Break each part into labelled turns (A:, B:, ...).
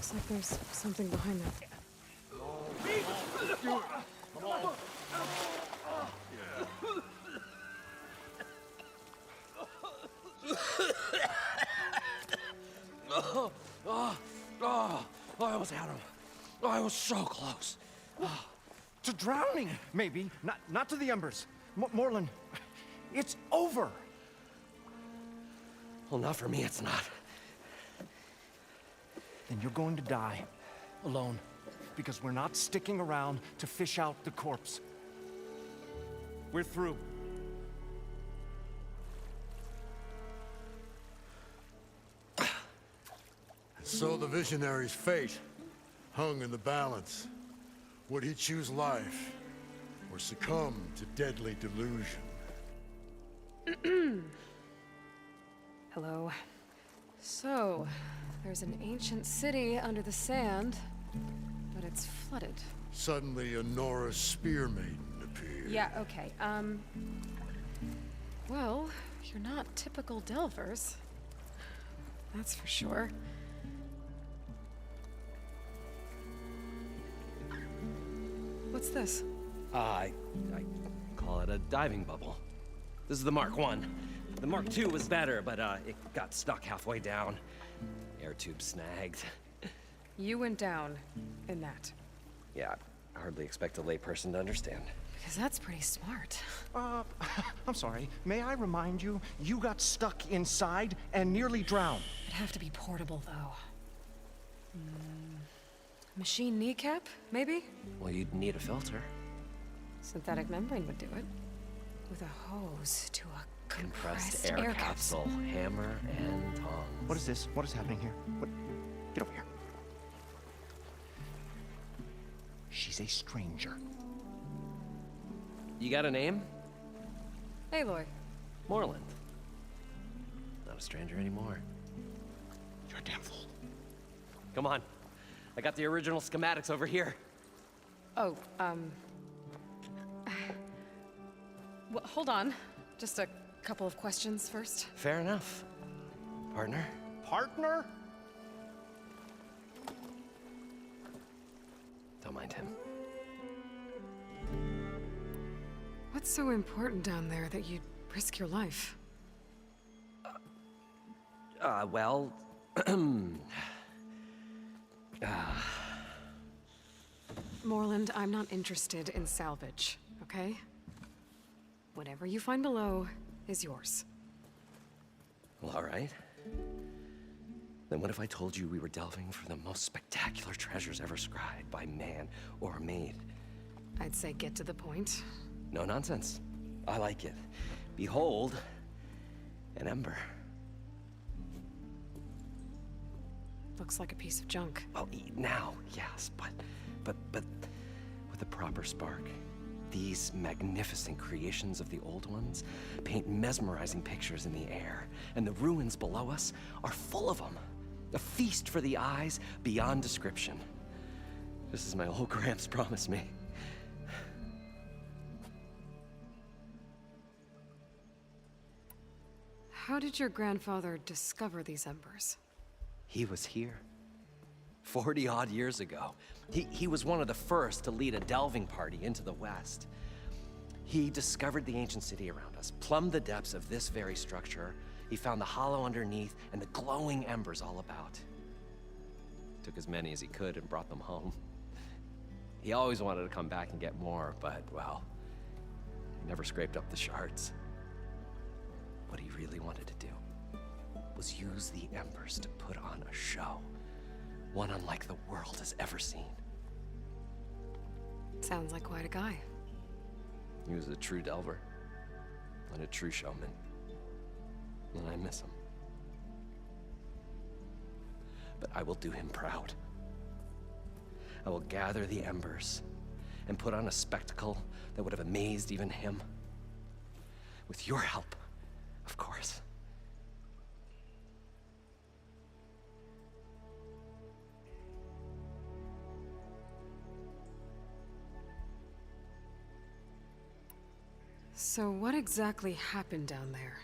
A: Looks like there's something behind that.
B: I almost had him. I was so close.
C: To drowning, maybe. Not to the embers. Morlund, it's over.
B: Well, not for me, it's not.
C: Then you're going to die. Alone. Because we're not sticking around to fish out the corpse. We're through.
D: So the visionary's fate hung in the balance. Would he choose life or succumb to deadly delusion?
A: Hello. So, there's an ancient city under the sand, but it's flooded.
D: Suddenly, a Norse spear maiden appeared.
A: Yeah, okay. Well, you're not typical Delvers. That's for sure. What's this?
B: I call it a diving bubble. This is the Mark 1. The Mark 2 was better, but it got stuck halfway down. Air tube snagged.
A: You went down in that.
B: Yeah, I hardly expect a layperson to understand.
A: Because that's pretty smart.
C: I'm sorry. May I remind you, you got stuck inside and nearly drowned.
A: It'd have to be portable, though. Machine kneecap, maybe?
B: Well, you'd need a filter.
A: Synthetic membrane would do it. With a hose to a compressed
B: Air
A: capsule.
B: capsule, hammer, and tongs.
C: What is this? What is happening here? What? Get over here. She's a stranger.
B: You got a name?
A: Aloy.
B: Morlund. Not a stranger anymore.
C: You're a damn fool.
B: Come on. I got the original schematics over here.
A: Oh, well, hold on. Just a couple of questions first.
B: Fair enough. Partner?
C: Partner?
B: Don't mind him.
A: What's so important down there that you'd risk your life?
B: Well...
A: Morlund, I'm not interested in salvage, okay? Whatever you find below is yours.
B: Well, all right. Then what if I told you we were delving for the most spectacular treasures ever scribed by man or maid?
A: I'd say get to the point.
B: No nonsense. I like it. Behold, an ember.
A: Looks like a piece of junk.
B: Well, now, yes, but with a proper spark. These magnificent creations of the old ones paint mesmerizing pictures in the air, and the ruins below us are full of them. A feast for the eyes beyond description. Just as my old Gramps promised me.
A: How did your grandfather discover these embers?
B: He was here. 40-odd years ago. He was one of the first to lead a delving party into the West. He discovered the ancient city around us, plumbed the depths of this very structure. He found the hollow underneath and the glowing embers all about. Took as many as he could and brought them home. He always wanted to come back and get more, but, well, he never scraped up the shards. What he really wanted to do was use the embers to put on a show. One unlike the world has ever seen.
A: Sounds like quite a guy.
B: He was a true delver and a true showman. And I miss him. But I will do him proud. I will gather the embers and put on a spectacle that would have amazed even him. With your help, of course.
A: So what exactly happened down there?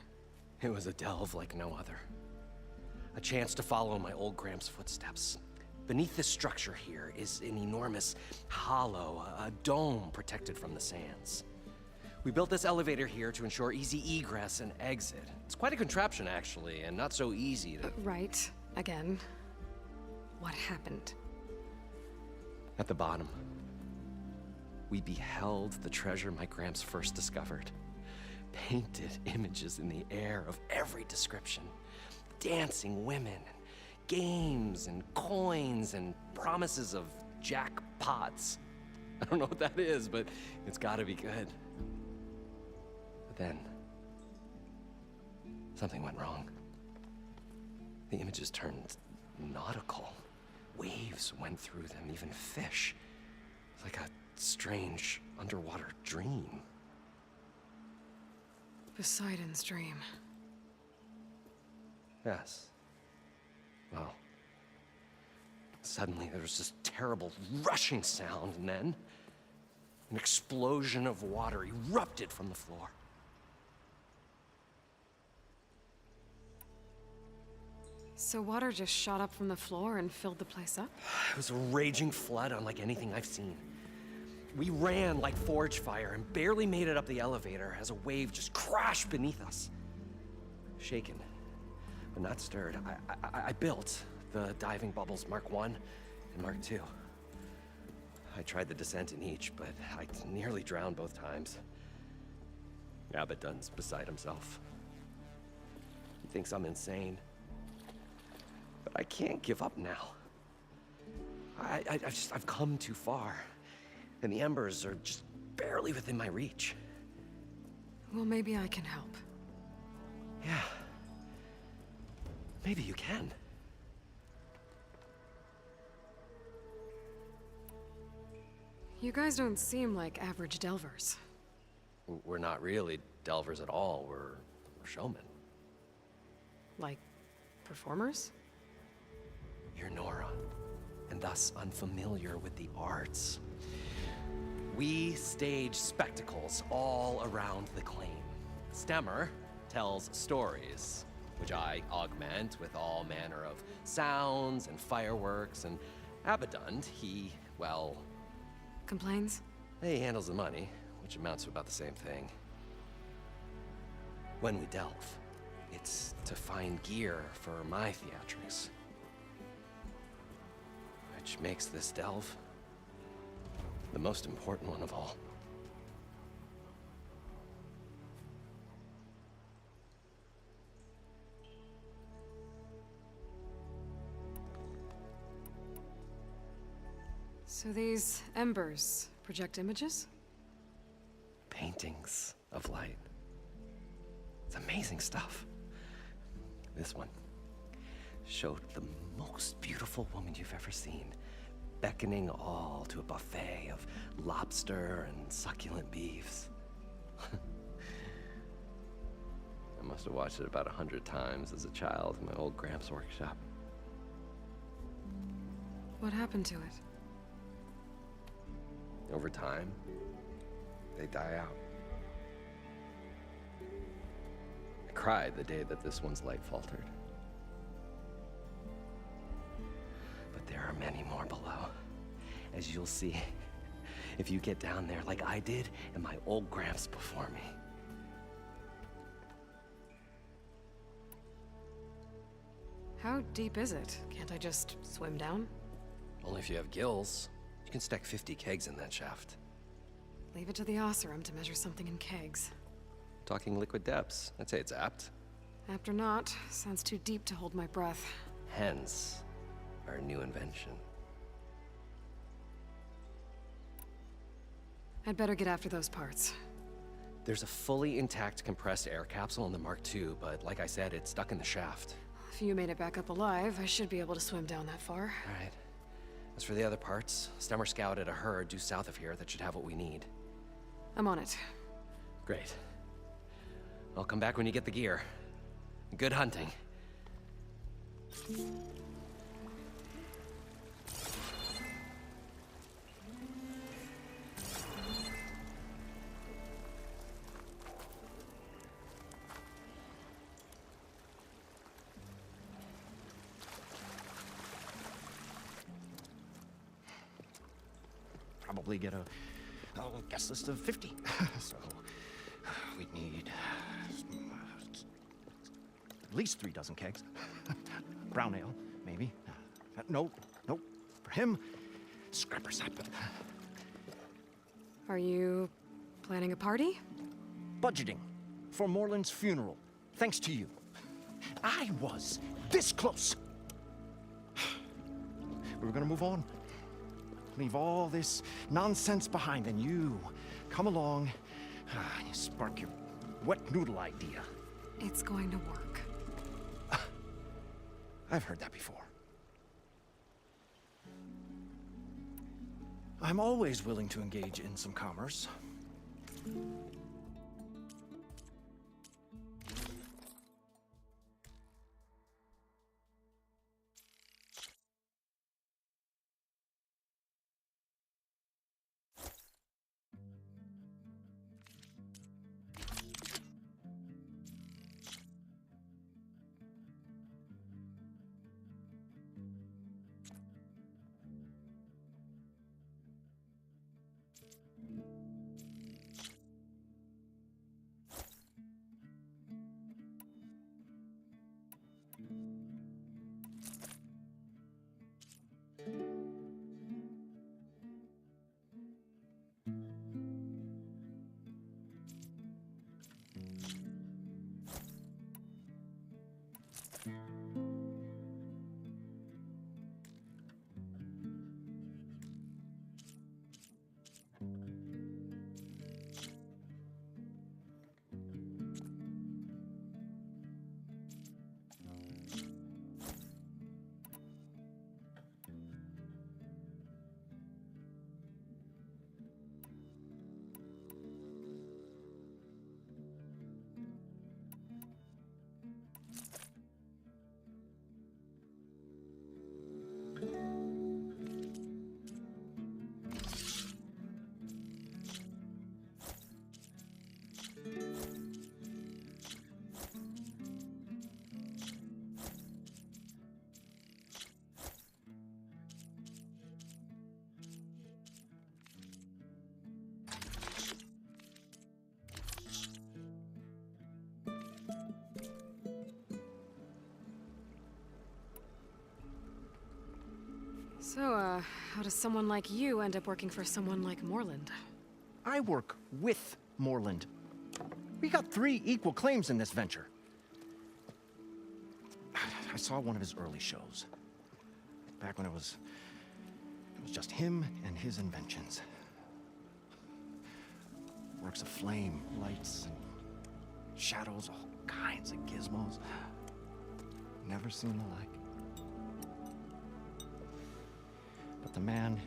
B: It was a delve like no other. A chance to follow in my old Gramps' footsteps. Beneath this structure here is an enormous hollow, a dome protected from the sands. We built this elevator here to ensure easy egress and exit. It's quite a contraption, actually, and not so easy to...
A: Right. Again. What happened?
B: At the bottom, we beheld the treasure my Gramps first discovered. Painted images in the air of every description. Dancing women, games and coins and promises of jackpots. I don't know what that is, but it's gotta be good. But then, something went wrong. The images turned nautical. Waves went through them, even fish. Like a strange underwater dream.
A: Poseidon's dream.
B: Yes. Well, suddenly there was this terrible rushing sound, and then an explosion of water erupted from the floor.
A: So water just shot up from the floor and filled the place up?
B: It was a raging flood unlike anything I've seen. We ran like forge fire and barely made it up the elevator as a wave just crashed beneath us. Shaken, but not stirred, I built the diving bubbles Mark I and Mark II. I tried the descent in each, but I nearly drowned both times. Abaddon's beside himself. He thinks I'm insane. But I can't give up now. I've come too far. And the embers are just barely within my reach.
A: Well, maybe I can help.
B: Yeah. Maybe you can.
A: You guys don't seem like average delvers.
B: We're not really delvers at all. We're showmen.
A: Like, performers?
B: You're Nora, and thus unfamiliar with the arts. We stage spectacles all around the claim. Stemmer tells stories, which I augment with all manner of sounds and fireworks, and Abaddon, he, well...
A: Complains?
B: He handles the money, which amounts to about the same thing. When we delve, it's to find gear for my theatrics. Which makes this delve the most important one of all.
A: So these embers project images?
B: Paintings of light. It's amazing stuff. This one showed the most beautiful woman you've ever seen, beckoning all to a buffet of lobster and succulent beefs. I must have watched it about 100 times as a child in my old Gramps workshop.
A: What happened to it?
B: Over time, they die out. I cried the day that this one's light faltered. But there are many more below, as you'll see if you get down there like I did and my old Gramps before me.
A: How deep is it? Can't I just swim down?
B: Only if you have gills. You can stack 50 kegs in that shaft.
A: Leave it to the Oseram to measure something in kegs.
B: Talking liquid depths, I'd say it's apt.
A: Apt or not, sounds too deep to hold my breath.
B: Hence, our new invention.
A: I'd better get after those parts.
B: There's a fully intact compressed air capsule in the Mark II, but like I said, it's stuck in the shaft.
A: If you made it back up alive, I should be able to swim down that far.
B: All right. As for the other parts, Stemmer scouted a herd due south of here that should have what we need.
A: I'm on it.
B: Great. I'll come back when you get the gear. Good hunting.
C: probably get a guest list of 50. So we'd need at least 3 dozen kegs. Brown ale, maybe. No. For him, scrapper sap.
A: Are you planning a party?
C: Budgeting for Moreland's funeral, thanks to you. I was this close. We were gonna move on. Leave all this nonsense behind, and you come along, and you spark your wet noodle idea.
A: It's going to work.
C: I've heard that before. I'm always willing to engage in some commerce.
A: So, how does someone like you end up working for someone like Moreland?
C: I work with Moreland. We got 3 equal claims in this venture. I saw one of his early shows. Back when it was just him and his inventions. Works of flame, lights, and shadows, all kinds of gizmos. Never seen the like. But the man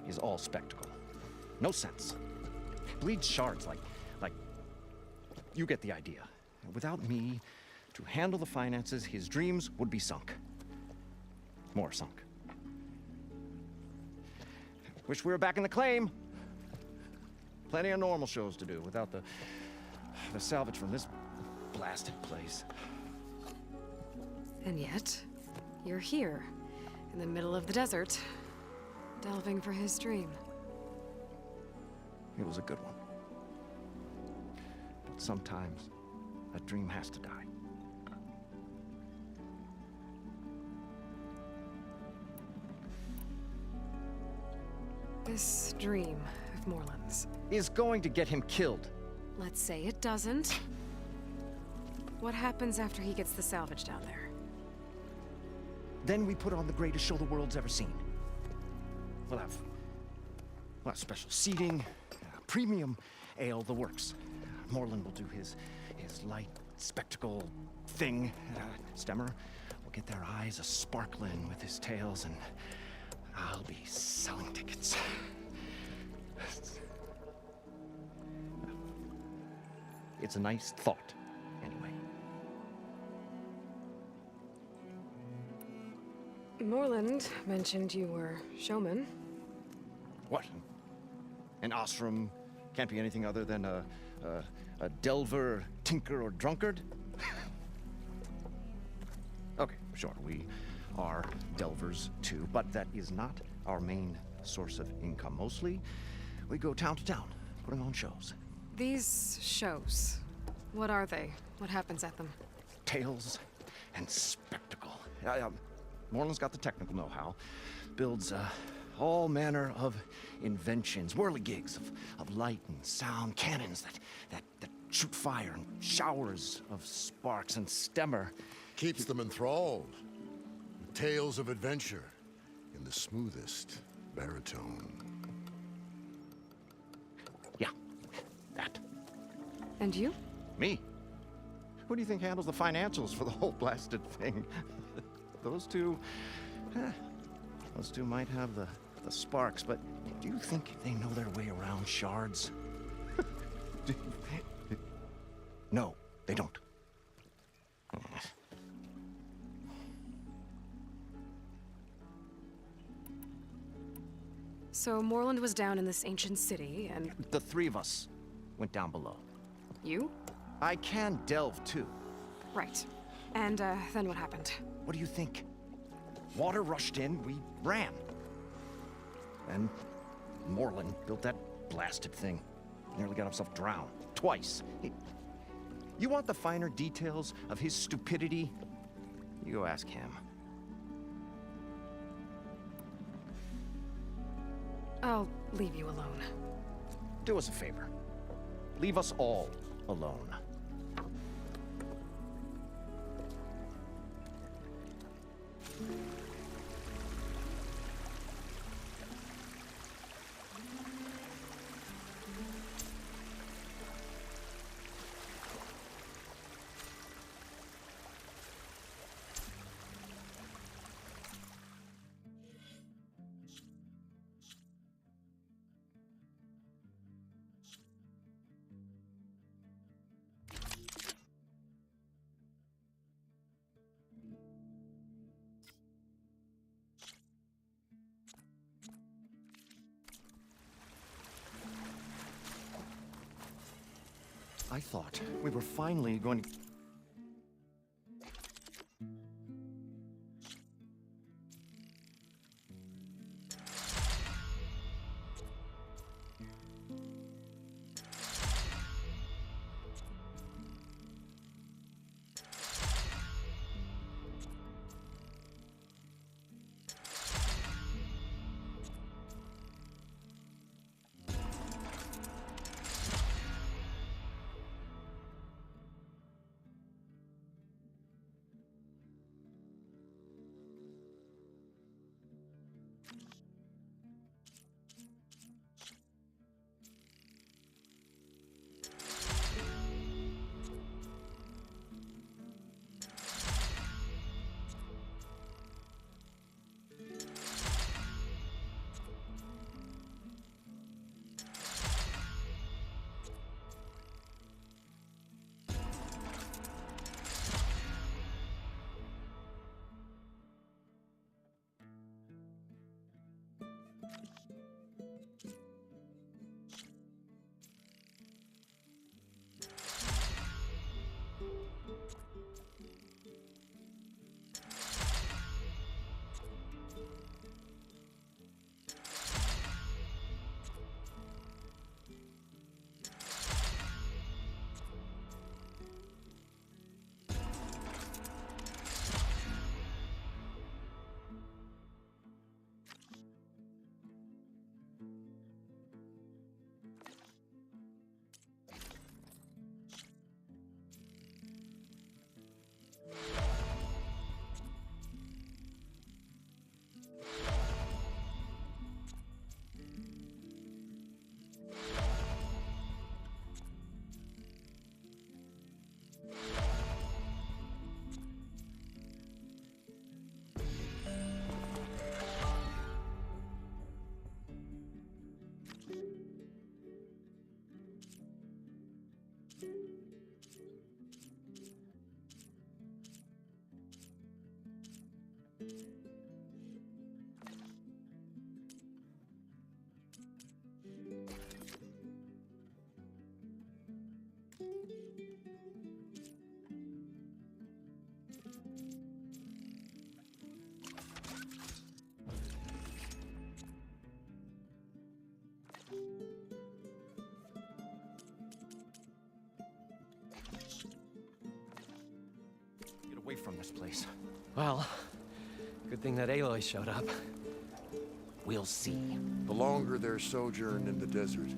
C: is all spectacle. No sense. Bleeds shards like you get the idea. Without me to handle the finances, his dreams would be sunk. More sunk. Wish we were back in the claim. Plenty of normal shows to do without the salvage from this blasted place.
A: And yet, you're here, in the middle of the desert, delving for his dream.
C: It was a good one. But sometimes, a dream has to die.
A: This dream of Moreland's.
C: Is going to get him killed.
A: Let's say it doesn't. What happens after he gets the salvage down there?
C: Then we put on the greatest show the world's ever seen. We'll have special seating, premium ale, the works. Moreland will do his light spectacle thing. Stemmer will get their eyes a-sparkling with his tales, and I'll be selling tickets. It's a nice thought, anyway.
A: Moreland mentioned you were showman.
C: What? An Ostrom can't be anything other than a delver, tinker, or drunkard? Okay, sure. We are delvers too, but that is not our main source of income. Mostly, we go town to town, putting on shows.
A: These shows, what are they? What happens at them?
C: Tales and spectacle. Moreland's got the technical know-how. Builds all manner of inventions, whirligigs of light and sound, cannons that shoot fire, and showers of sparks, and Stemmer.
D: Keeps them enthralled with tales of adventure in the smoothest baritone.
C: Yeah, that.
A: And you?
C: Me? Who do you think handles the financials for the whole blasted thing? Those two might have the sparks, but do you think they know their way around shards? No, they don't.
A: So Moreland was down in this ancient city, and
C: The three of us went down below.
A: you?
C: I can delve too.
A: Right. And, then what happened?
C: What do you think? Water rushed in, we ran. And Moreland built that blasted thing. Nearly got himself drowned. Twice. You want the finer details of his stupidity? You go ask him.
A: I'll leave you alone.
C: Do us a favor. Leave us all alone. I thought we were finally going to... place.
B: Well, good thing that Aloy showed up. We'll see.
D: The longer their sojourn in the desert,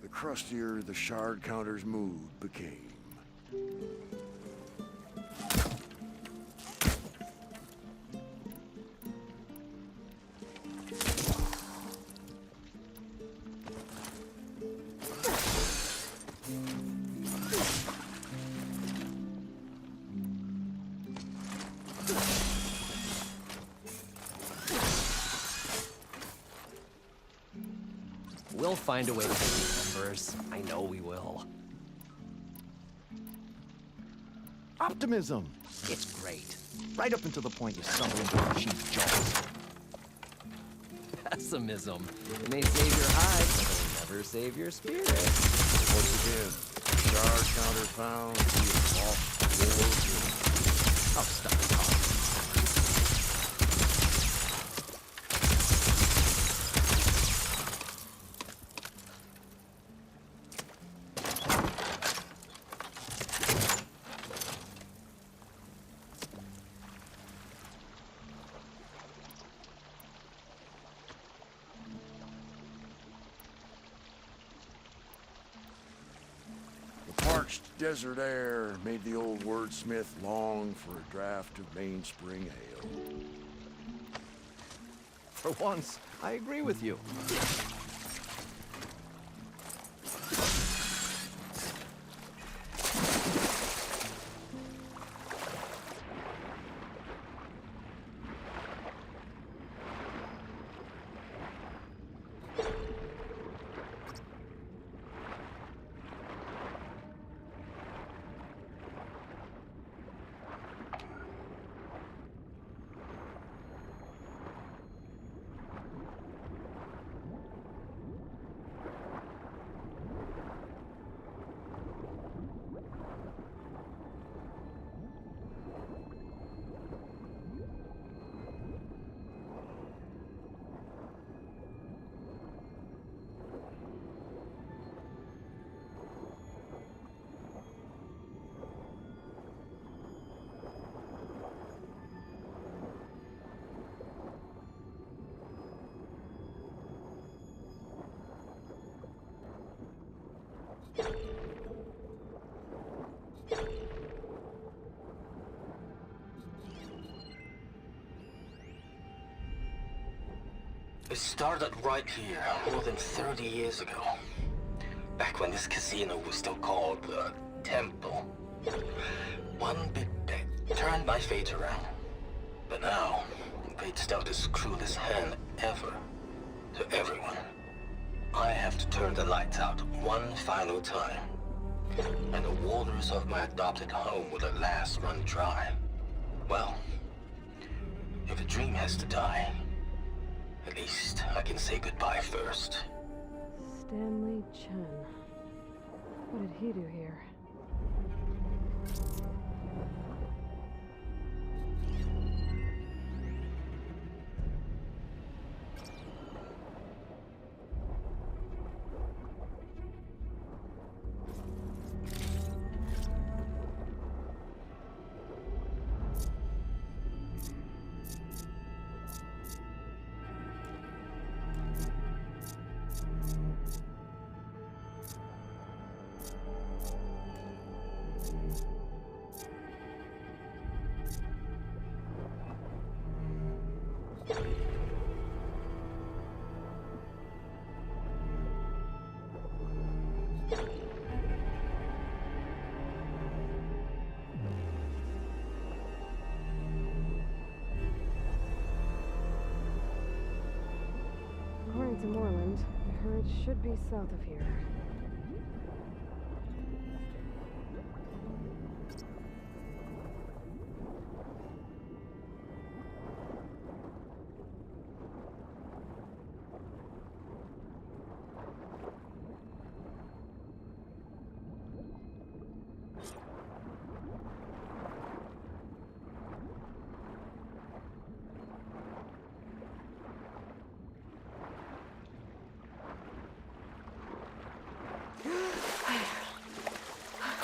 D: the crustier the shard counter's mood became.
B: We'll find a way to get the numbers. I know we will.
C: Optimism! It's great. Right up until the point you stumble into a machine's jaws.
B: Pessimism. It may save your hide, but it'll never save your spirit.
D: Once again, shard counter found, he is off the board.
C: Oh, stop talking.
D: parched desert air made the old wordsmith long for a draught of mainspring ale.
C: For once, I agree with you.
E: It started right here, more than 30 years ago. Back when this casino was still called the Temple. One big bet turned my fate around. But now, fate's dealt its cruelest hand ever to everyone. I have to turn the lights out one final time. And the waters of my adopted home will at last run dry. Well, if a dream has to die, at least I can say goodbye first.
A: Stanley Chen. What did he do here? According to Moreland, I heard it should be south of here.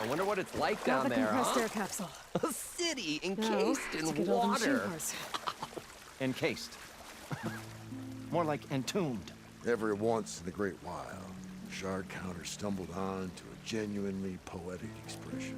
B: I wonder what it's like
A: Got
B: down
A: the
B: there,
A: compressed
B: huh?
A: air capsule.
B: A city
A: Now,
B: encased
A: let's
B: in
A: get all the machine
B: water.
A: parts.
C: Encased. More like entombed.
D: Every once in a great while, Shard Counter stumbled on to a genuinely poetic expression.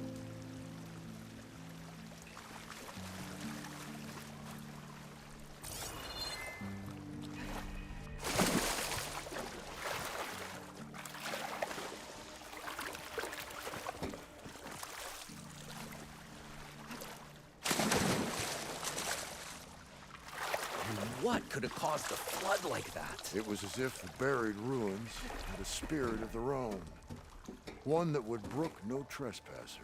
B: What could have caused a flood like that?
D: It was as if the buried ruins had a spirit of their own. One that would brook no trespassers.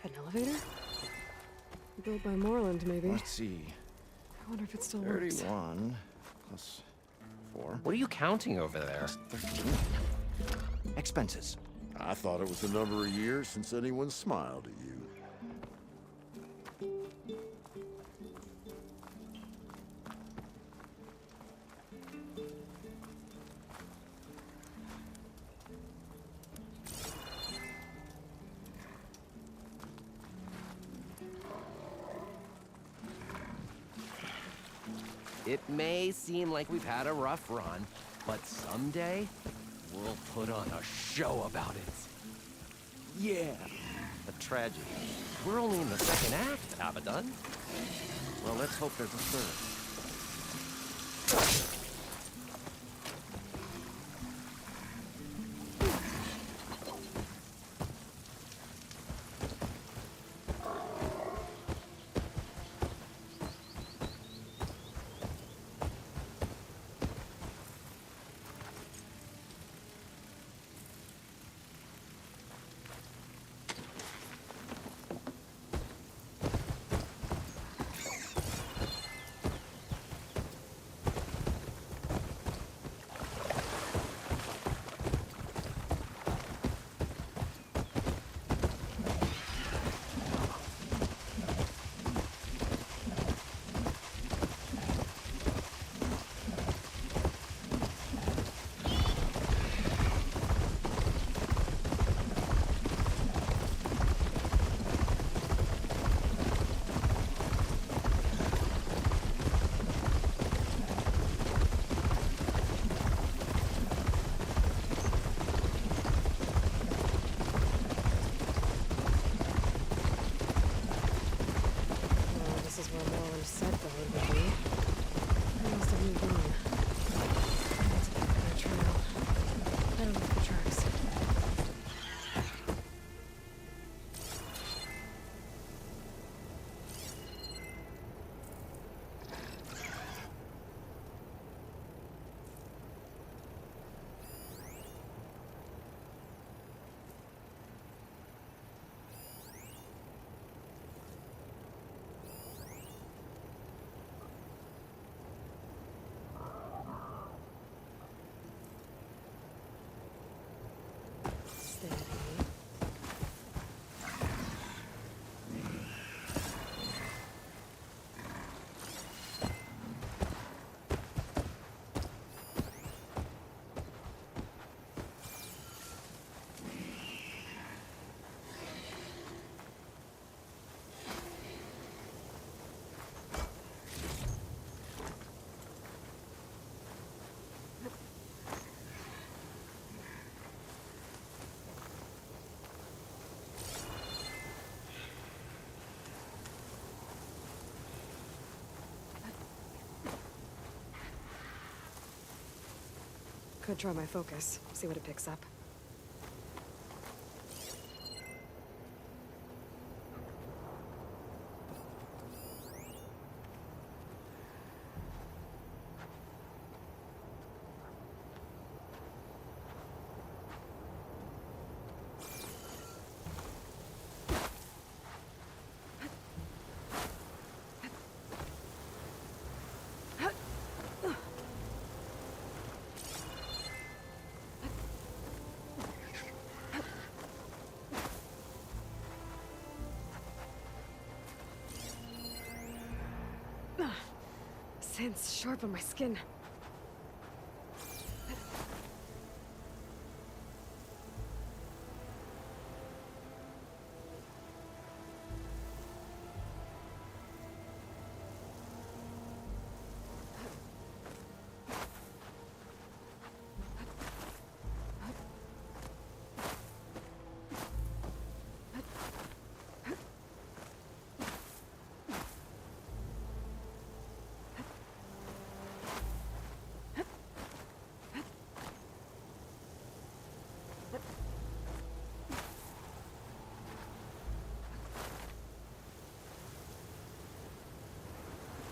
A: An elevator? Built by Moreland, maybe.
C: Let's see.
A: I wonder if it still works.
C: 31 plus 4.
B: What are you counting over there?
C: 13. Expenses.
D: I thought it was a number of years since anyone smiled at you.
B: It may seem like we've had a rough run, but someday, we'll put on a show about it. Yeah, a tragedy. We're only in the second act, Abaddon. Well, let's hope there's a third.
A: Well, this is where Morland said the hood would be. I must have moved on. That's a bit of a trail. Better look for tracks. Steady. Could try my focus, see what it picks up. Sand's sharp on my skin.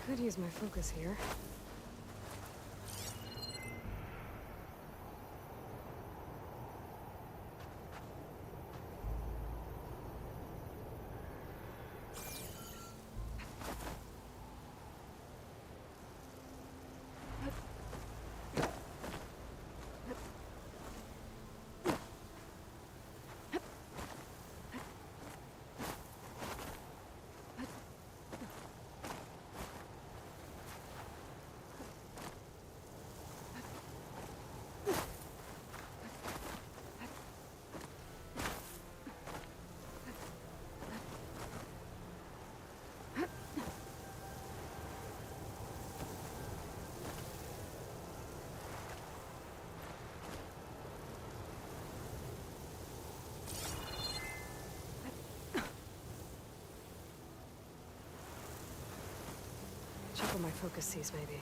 A: Could use my focus here. Careful my focus sees, maybe.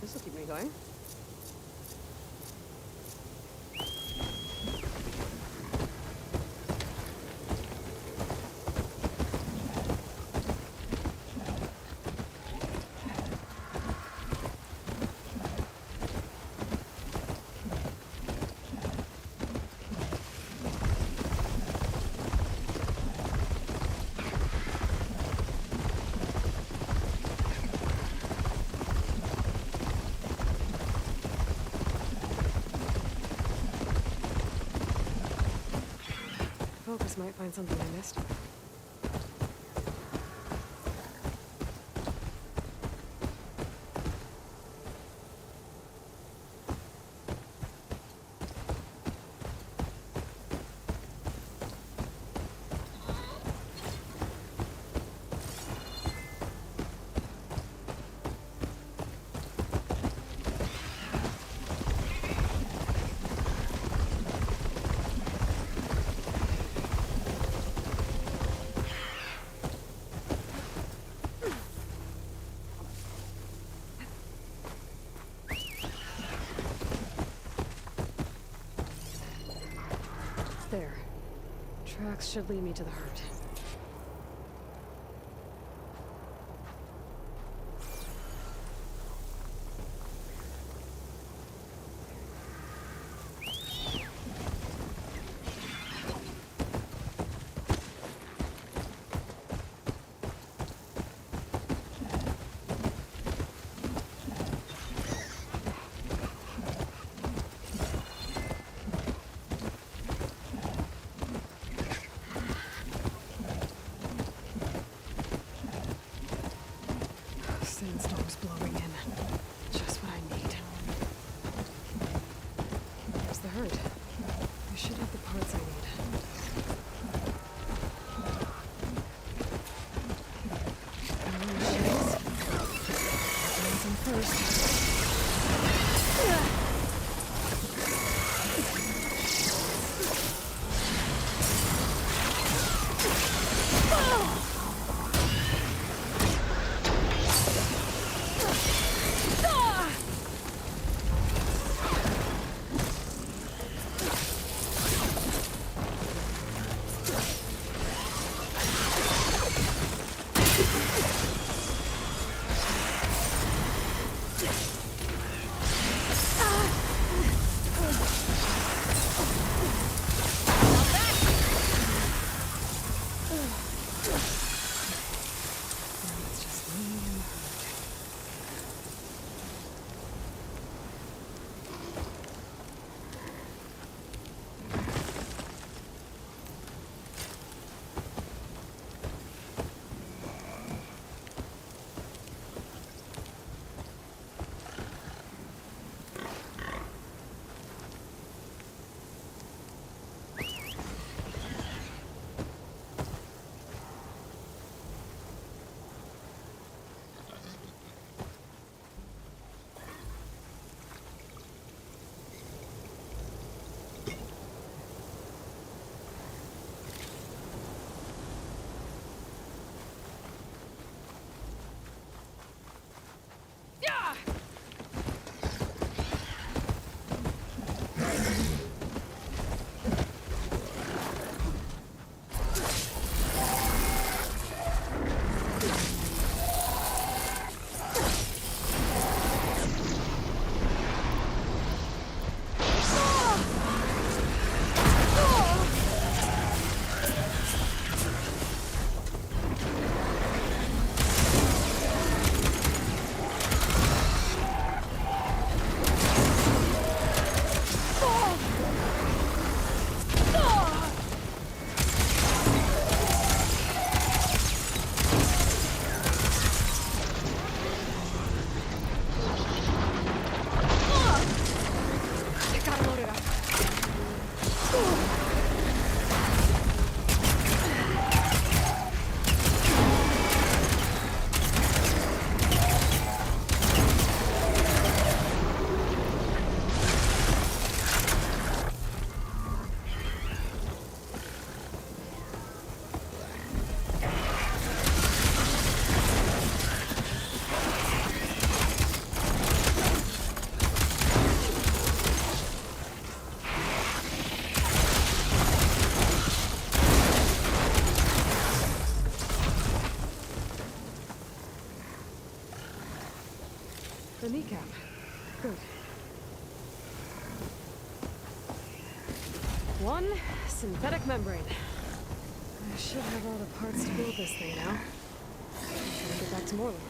A: This will keep me going. Focus might find something I missed. There. Tracks should lead me to the heart. Sandstorm's blowing in. Just what I need. There's the herd. I should have the parts I need. Some first. The kneecap. Good. One synthetic membrane. I should have all the parts to build this thing now. I'm trying to get back to Moreland.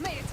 A: Made it!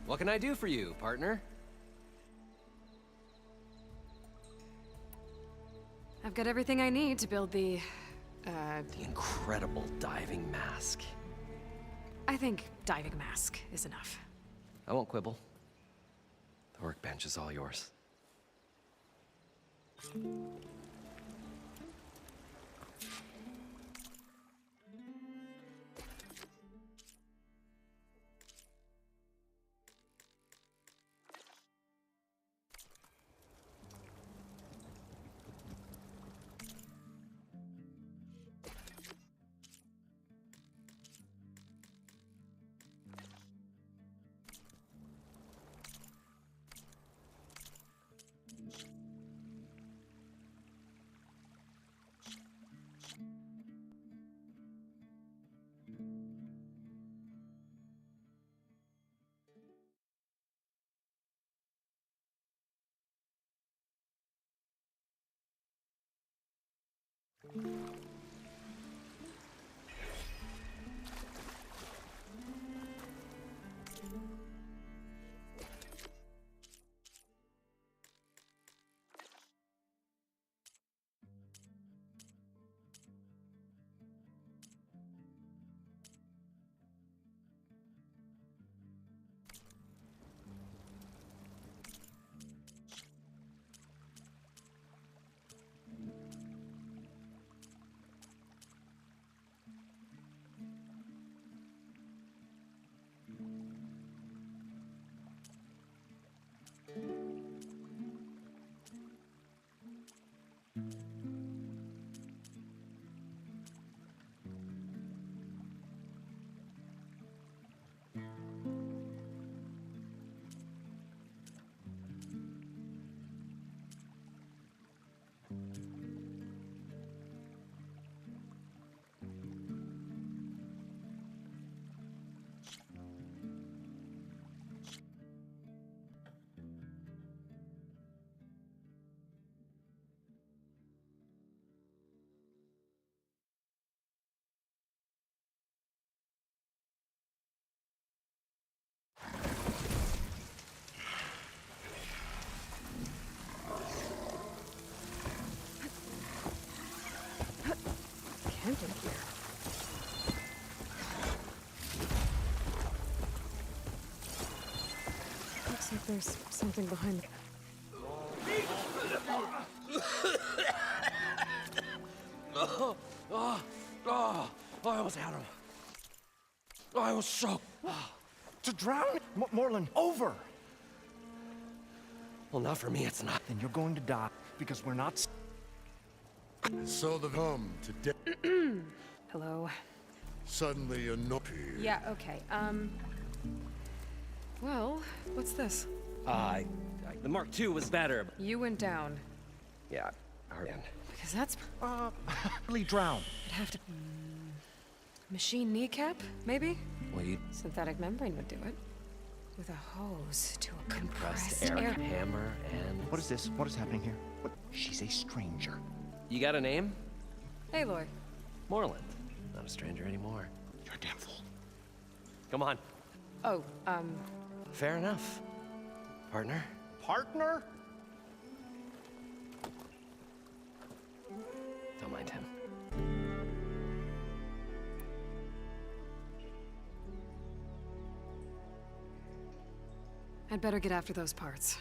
B: What can I do for you, partner?
A: I've got everything I need to build the
B: Incredible diving mask.
A: I think diving mask is enough.
B: I won't quibble. The workbench is all yours.
A: there's something behind the...
B: I almost had him. I was so...
C: To drown? Morlund, over!
B: Well, not for me, it's not.
C: Then you're going to die, because we're not...
D: And so the come to death.
A: Hello?
D: Suddenly a no appeared.
A: Yeah, okay, well, what's this?
B: The Mark II was better.
A: You went down.
B: Yeah, man.
A: Because that's...
C: Really drown.
A: I'd have to... Machine kneecap, maybe?
B: Well, you
A: Synthetic membrane would do it. With a hose to a
B: compressed
A: compressed
B: air
A: air...
B: hammer and...
C: What is this? What is happening here? What? She's a stranger.
B: You got a name?
A: Aloy.
B: Moreland. Not a stranger anymore.
C: You're a damn fool.
B: Come on.
A: Oh,
B: Fair enough. Partner?
C: Partner?
B: Don't mind him.
A: I'd better get after those parts.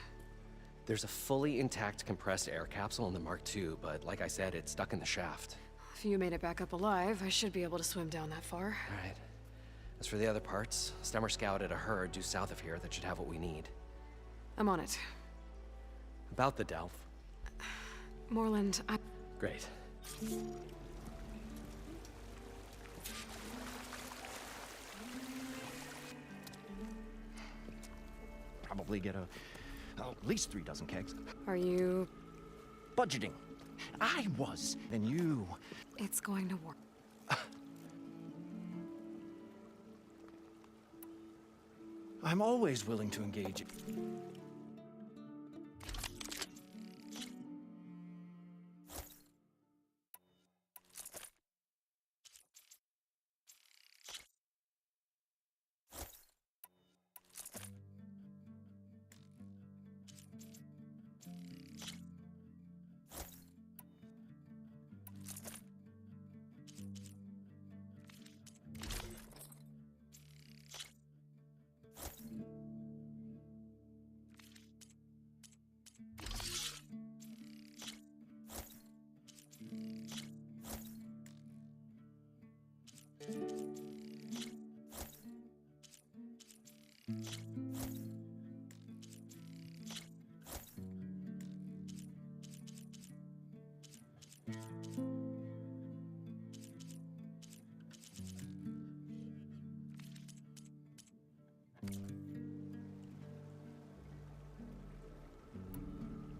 B: There's a fully intact compressed air capsule in the Mark II, but like I said, it's stuck in the shaft.
A: If you made it back up alive, I should be able to swim down that far.
B: All right. As for the other parts, Stemmer scouted a herd due south of here that should have what we need.
A: I'm on it.
B: About the Delph.
A: Moreland, I...
B: Great.
C: Probably get at least 3 dozen kegs.
A: Are you...
C: Budgeting. I was. Then you.
A: It's going to work.
C: I'm always willing to engage.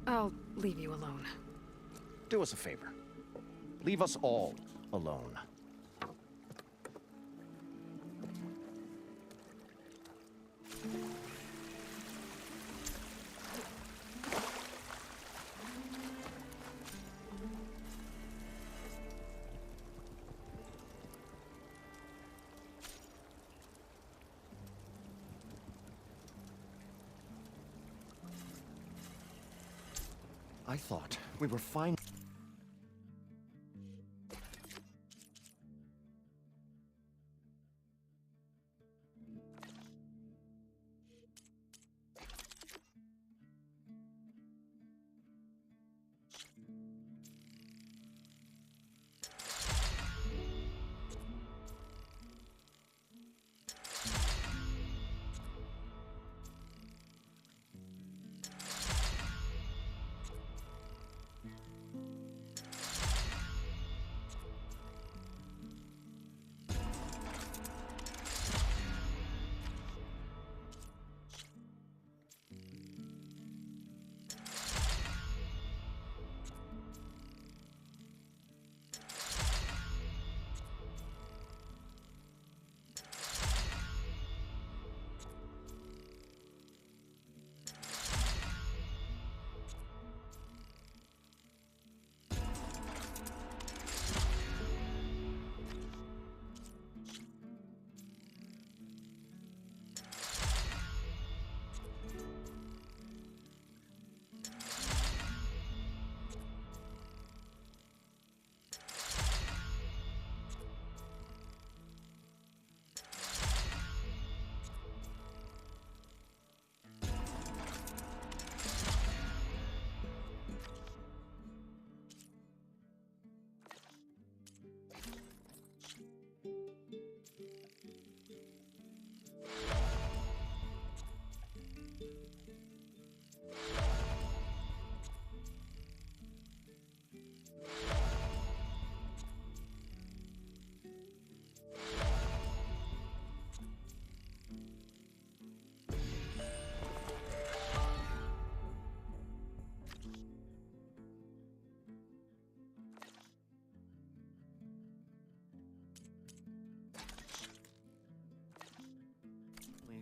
A: I'll leave you alone.
C: Do us a favor. Leave us all alone. I thought we were fine.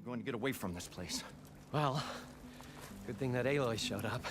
C: going to get away from this place.
B: Well, good thing that Aloy showed up.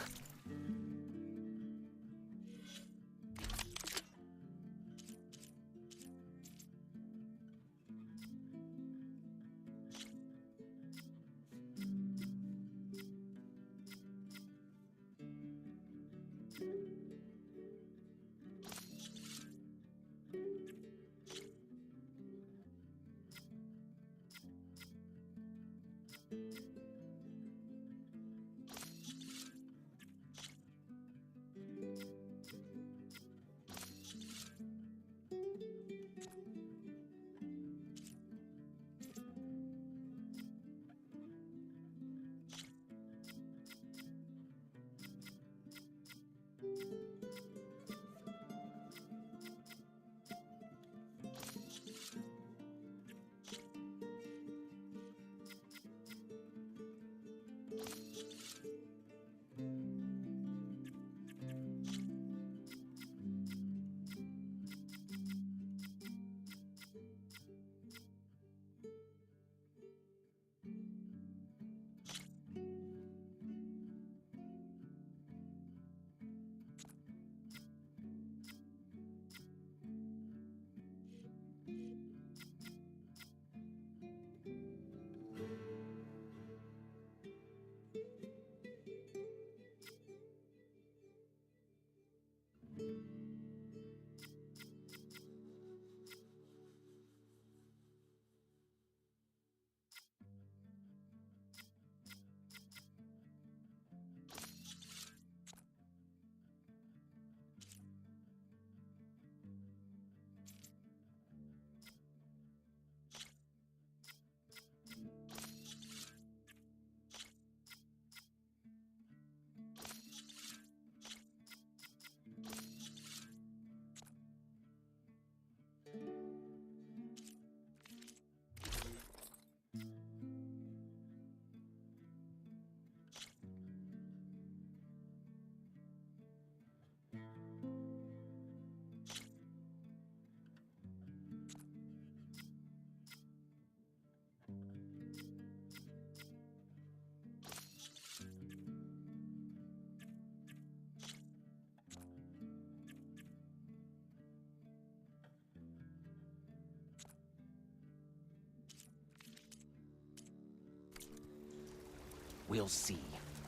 B: We'll see.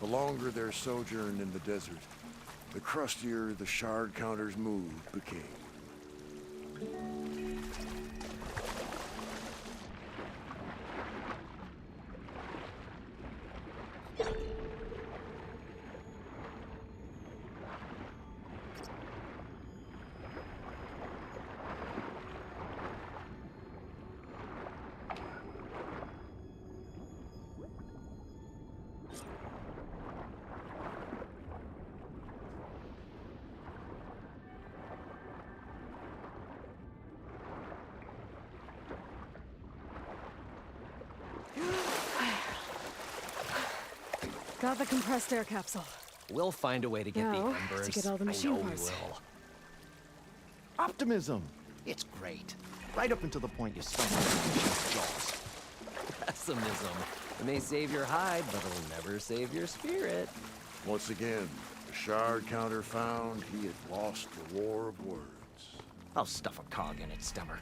D: The longer their sojourn in the desert, the crustier the shard counter's mood became.
A: Got the compressed air capsule.
B: We'll find a way to get
A: Now,
B: the embers.
A: to get all the machine
B: I know
A: parts.
B: we will.
C: Optimism! It's great. Right up until the point you stumble into jaws.
B: Pessimism. It may save your hide, but it'll never save your spirit.
D: Once again, the shard counter found he had lost the war of words.
C: I'll stuff a cog in it, Stemmer.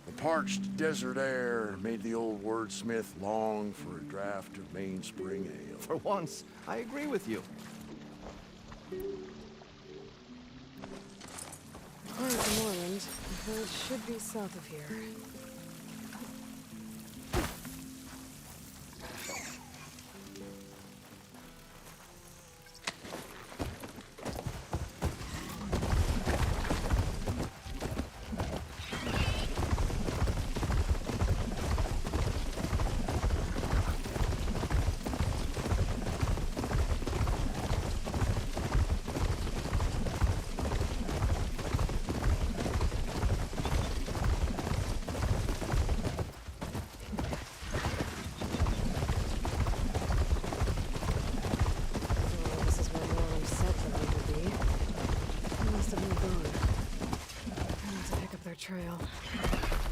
D: The parched desert air made the old wordsmith long for a draught of mainspring ale.
C: For once, I agree with you.
A: According to Moreland, the village should be south of here. trail.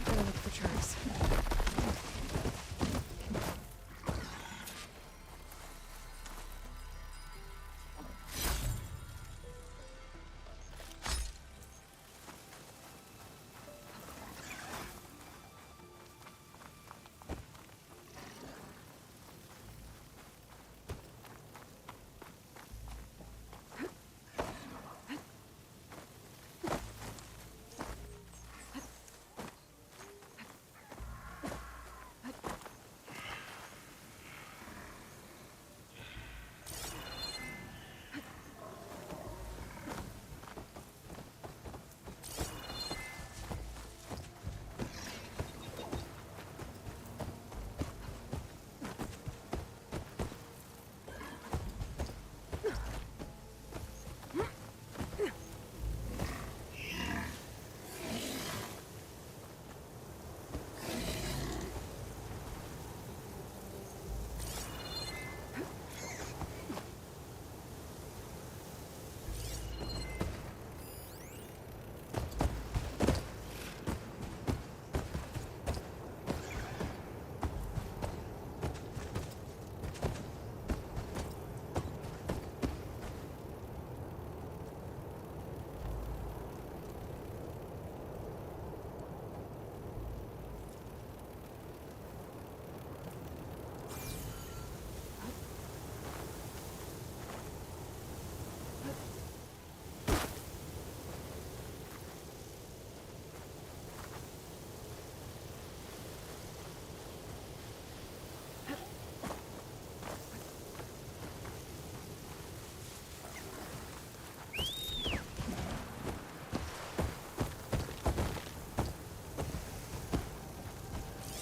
A: Gotta look for tracks.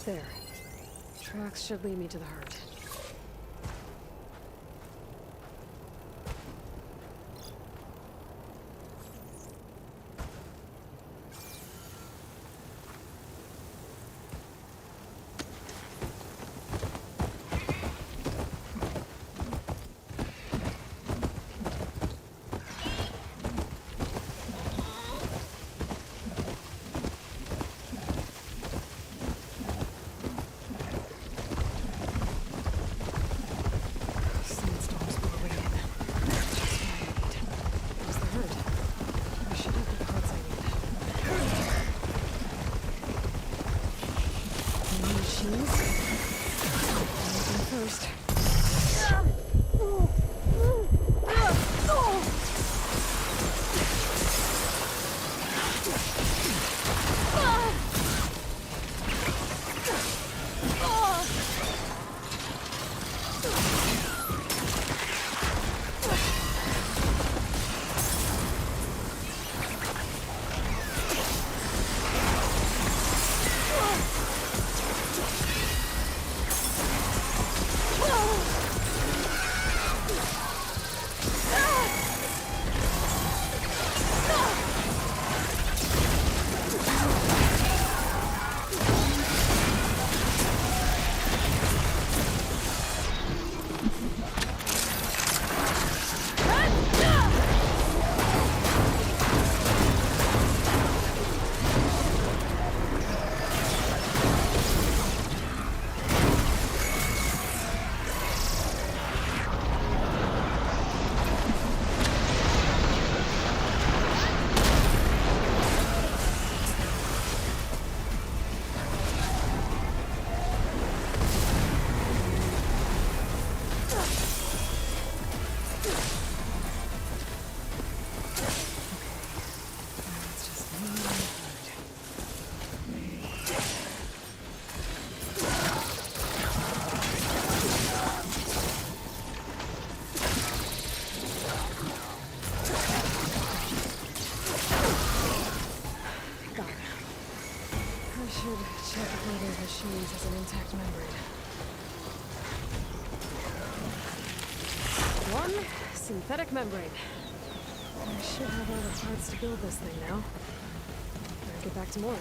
A: There. Tracks should lead me to the heart. Sandstorms blow away in. Just what I need. There's the herd. I should have the parts I need. Any machines? Anything first. It's just me and the herd. Got it. I should check if one of those machines has an intact membrane. One synthetic membrane. I should have all the parts to build this thing now. Better get back to Morlund.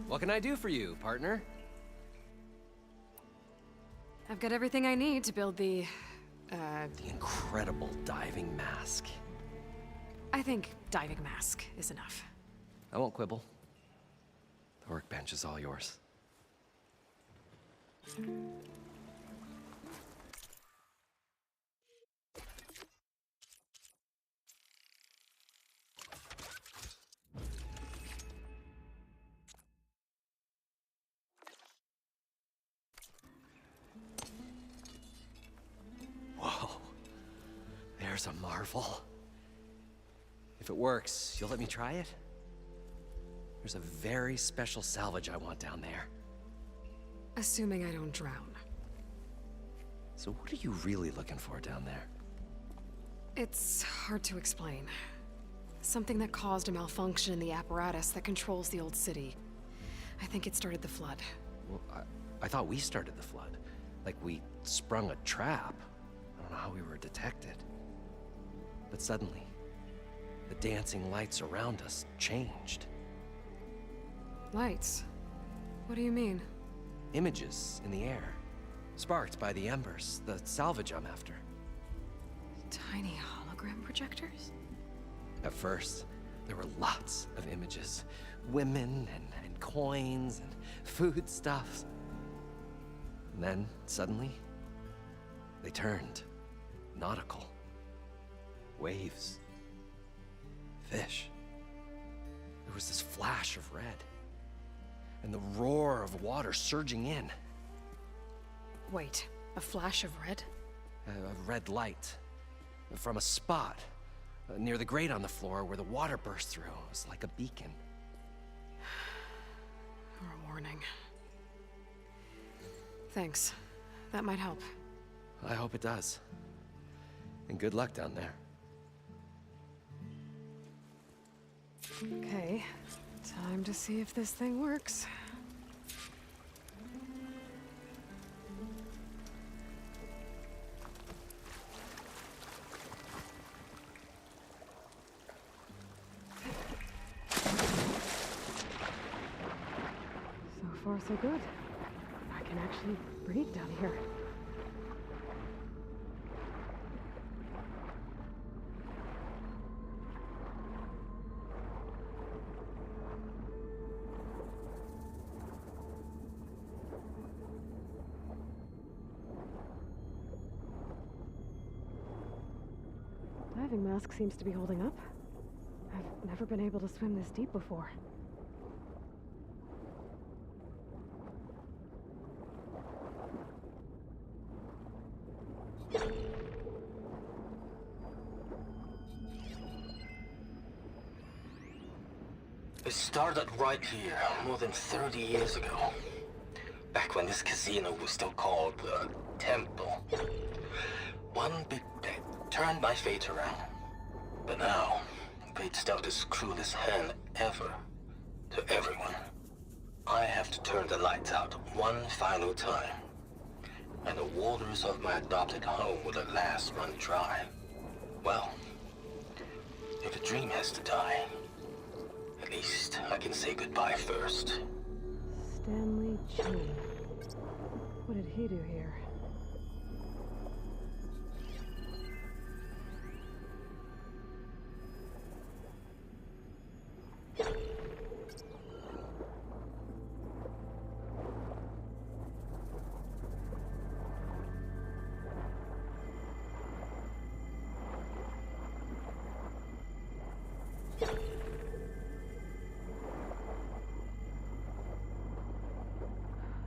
B: What can I do for you, partner?
A: I've got everything I need to build the
B: Incredible diving mask.
A: I think diving mask is enough.
B: I won't quibble. The workbench is all yours. Whoa. There's a marvel. If it works, you'll let me try it? There's a very special salvage I want down there.
A: Assuming I don't drown.
B: So what are you really looking for down there?
A: It's hard to explain. Something that caused a malfunction in the apparatus that controls the old city. I think it started the flood.
B: Well, I thought we started the flood. Like we sprung a trap. I don't know how we were detected. But suddenly, the dancing lights around us changed.
A: Lights? What do you mean?
B: Images in the air, sparked by the embers, the salvage I'm after.
A: Tiny hologram projectors?
B: At first, there were lots of images. Women and coins and foodstuffs. And then, suddenly, they turned nautical. Waves. Fish. There was this flash of red. And the roar of water surging in.
A: Wait, a flash of red?
B: A red light. From a spot near the grate on the floor where the water burst through. It was like a beacon.
A: Or a warning. Thanks. That might help.
B: I hope it does. And good luck down there.
A: Okay, time to see if this thing works. So far, so good. I can actually breathe down here. Diving mask seems to be holding up. I've never been able to swim this deep before.
E: It started right here, more than 30 years ago. Back when this casino was still called the Temple. One big bet turned my fate around. But now, fate's dealt this cruelest hand ever to everyone. I have to turn the lights out one final time. And the waters of my adopted home will at last run dry. Well, if a dream has to die, at least I can say goodbye first.
A: Stanley Chin. What did he do here?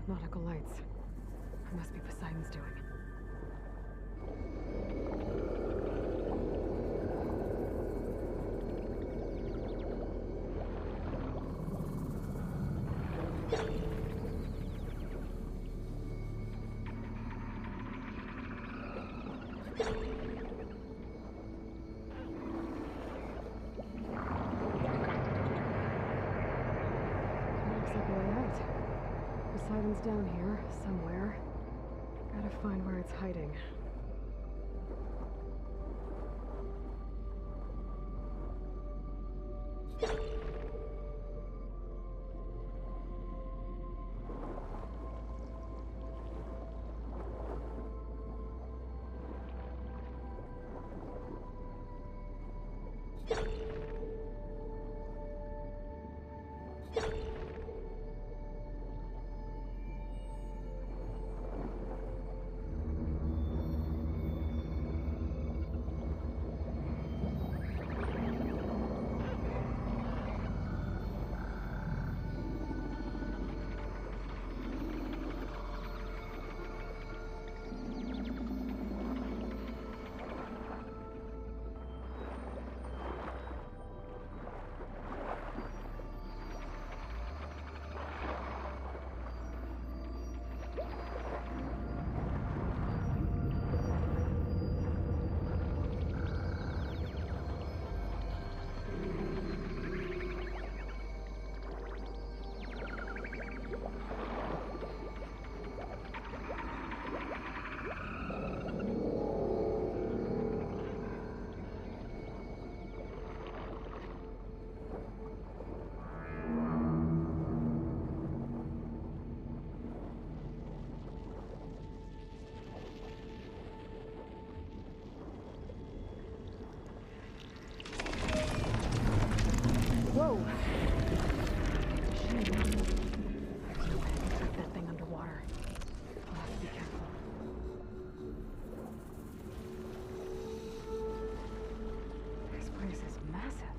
A: Nautical lights. It must be Poseidon's doing. Looks like a way out. Poseidon's down here, somewhere. Gotta find where it's hiding. Whoa! Machine. Keep that thing underwater. I'll have to be careful. This place is massive.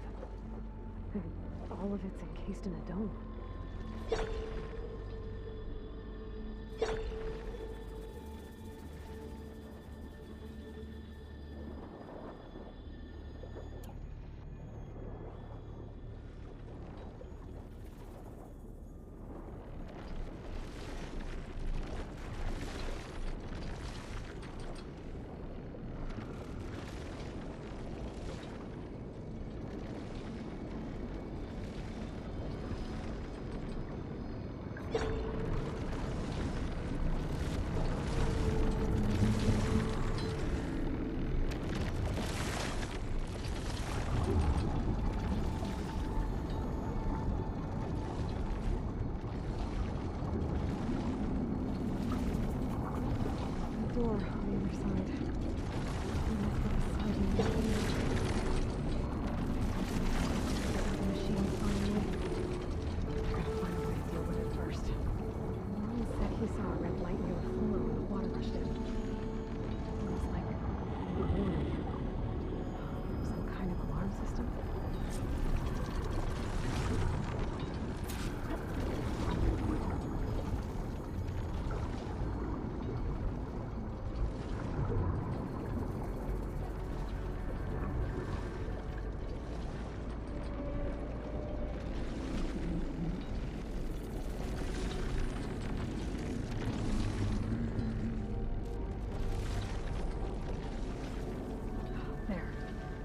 A: And all of it's encased in a dome. Door on the other side. And that's what Poseidon is doing. The machine finally. I gotta find a way to deal with it first.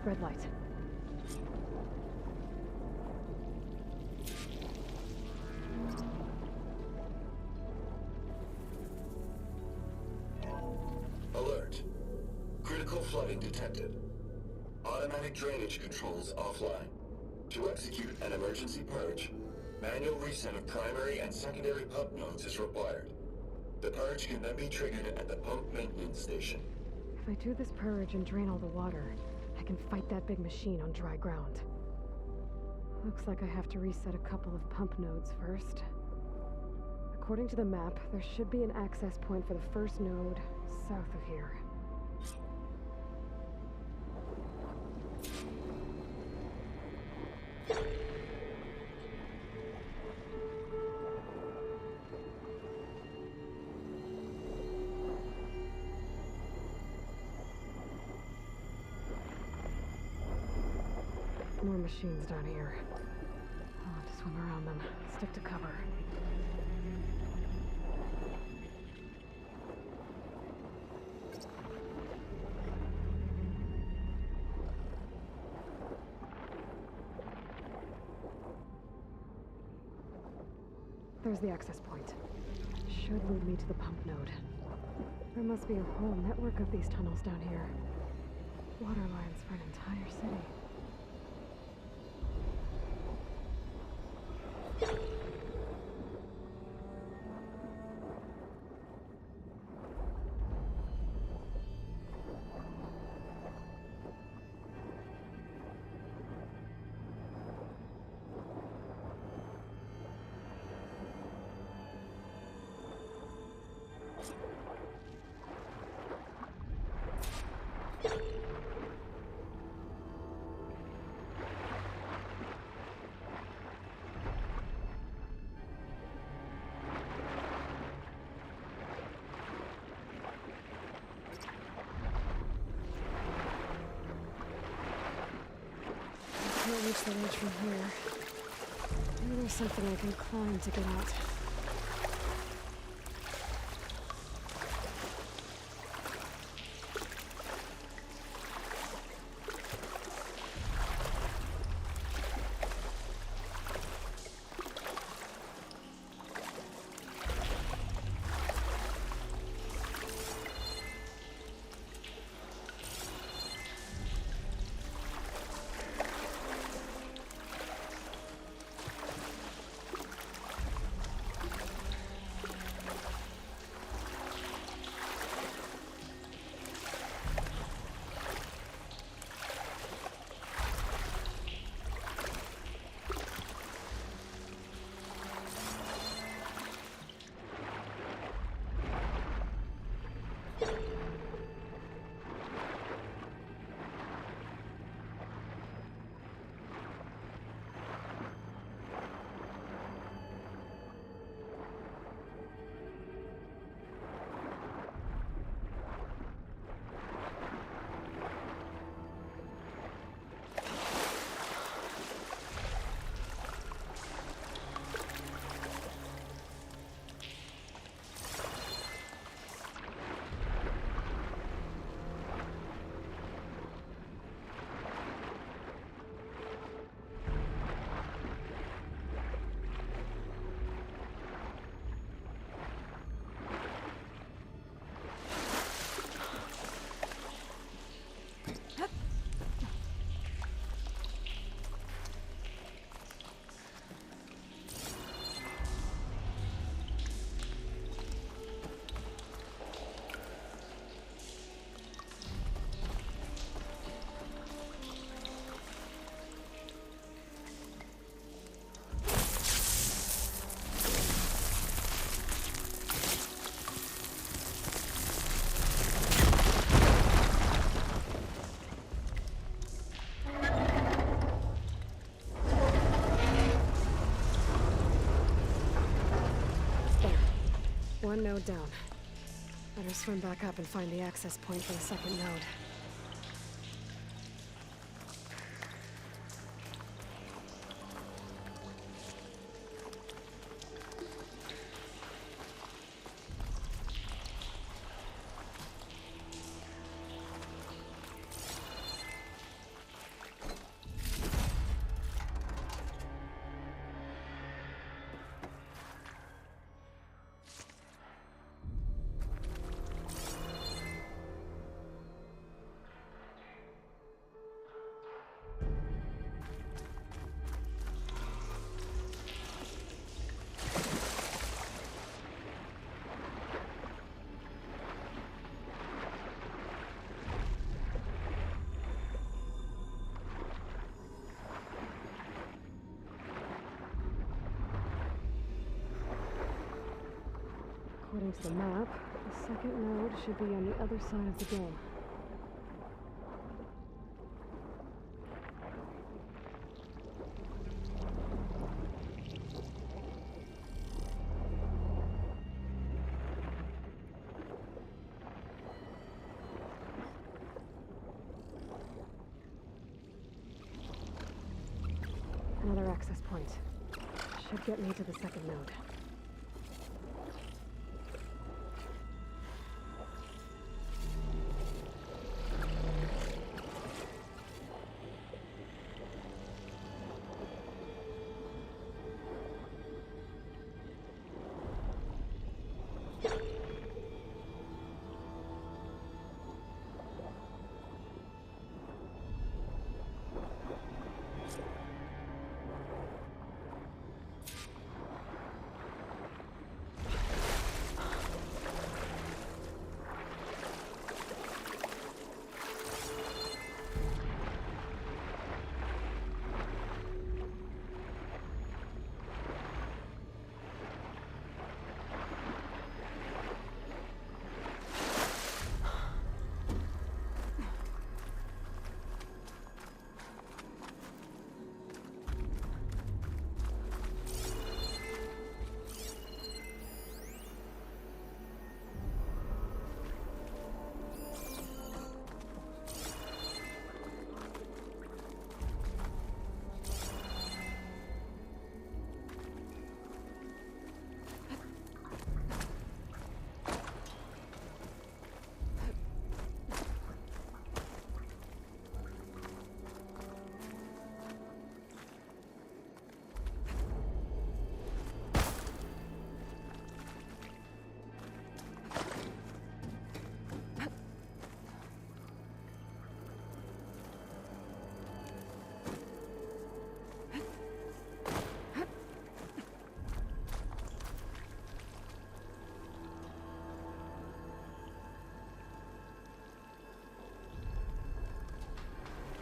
A: Red light.
F: Alert. Critical flooding detected. Automatic drainage controls offline. To execute an emergency purge, manual reset of primary and secondary pump nodes is required. The purge can then be triggered at the pump maintenance station.
A: If I do this purge and drain all the water, I can fight that big machine on dry ground. Looks like I have to reset a couple of pump nodes first. According to the map, there should be an access point for the first node south of here. More machines down here. I'll have to swim around them. Stick to cover. There's the access point. Should lead me to the pump node. There must be a whole network of these tunnels down here. Water lines for an entire city. Can't reach the ledge from here. Maybe there's something I can climb to get out. One node down. Better swim back up and find the access point for the second node. According to the map, the second node should be on the other side of the dome. Another access point. Should get me to the second node.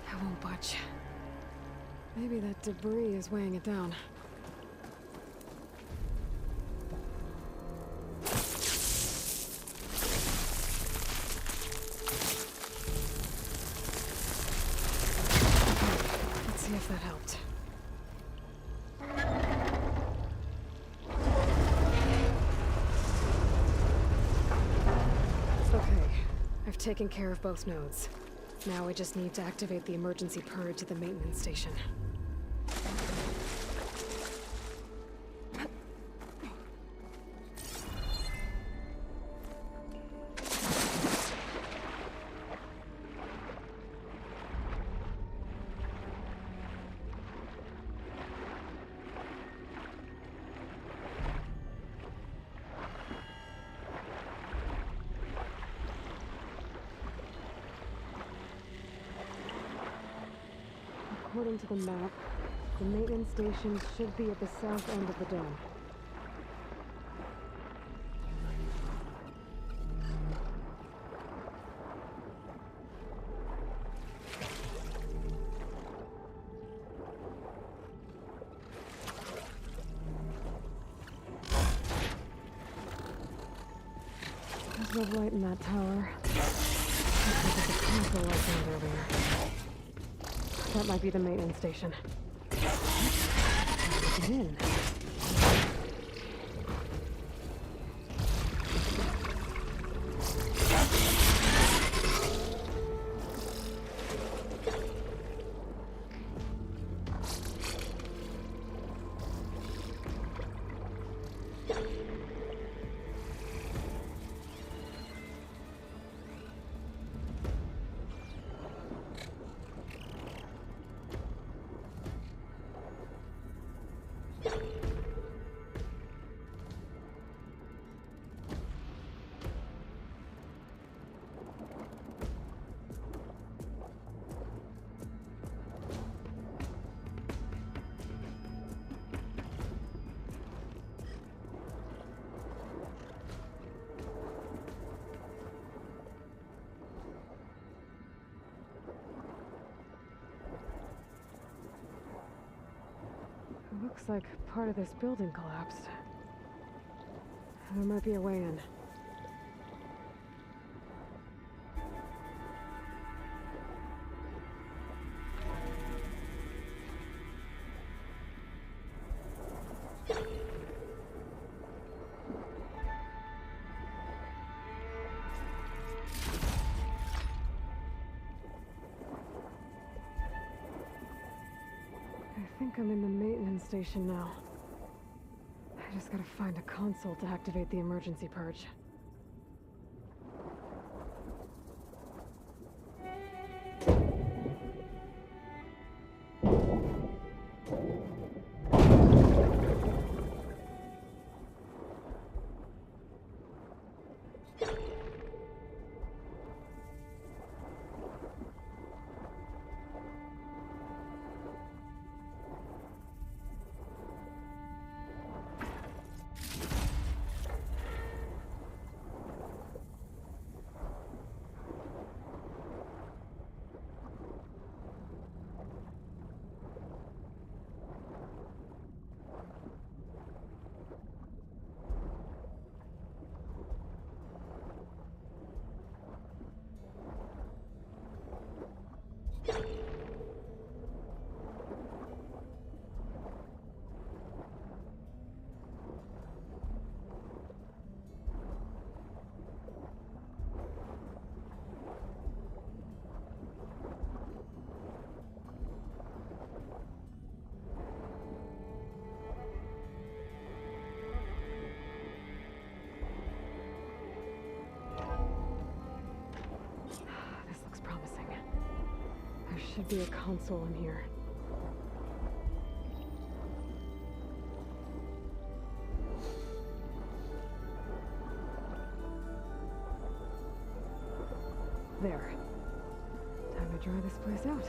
A: I won't budge. Maybe that debris is weighing it down. Let's see if that helped. Okay, I've taken care of both nodes. Now I just need to activate the emergency purge at the maintenance station. According to the map, the maintenance station should be at the south end of the dome. There's no light in that tower. Looks like it's a console I found earlier. That might be the maintenance station. Let's get in. Looks like part of this building collapsed. There might be a way in. I think I'm in the maintenance station now. I just gotta find a console to activate the emergency purge. There should be a console in here. There. Time to dry this place out.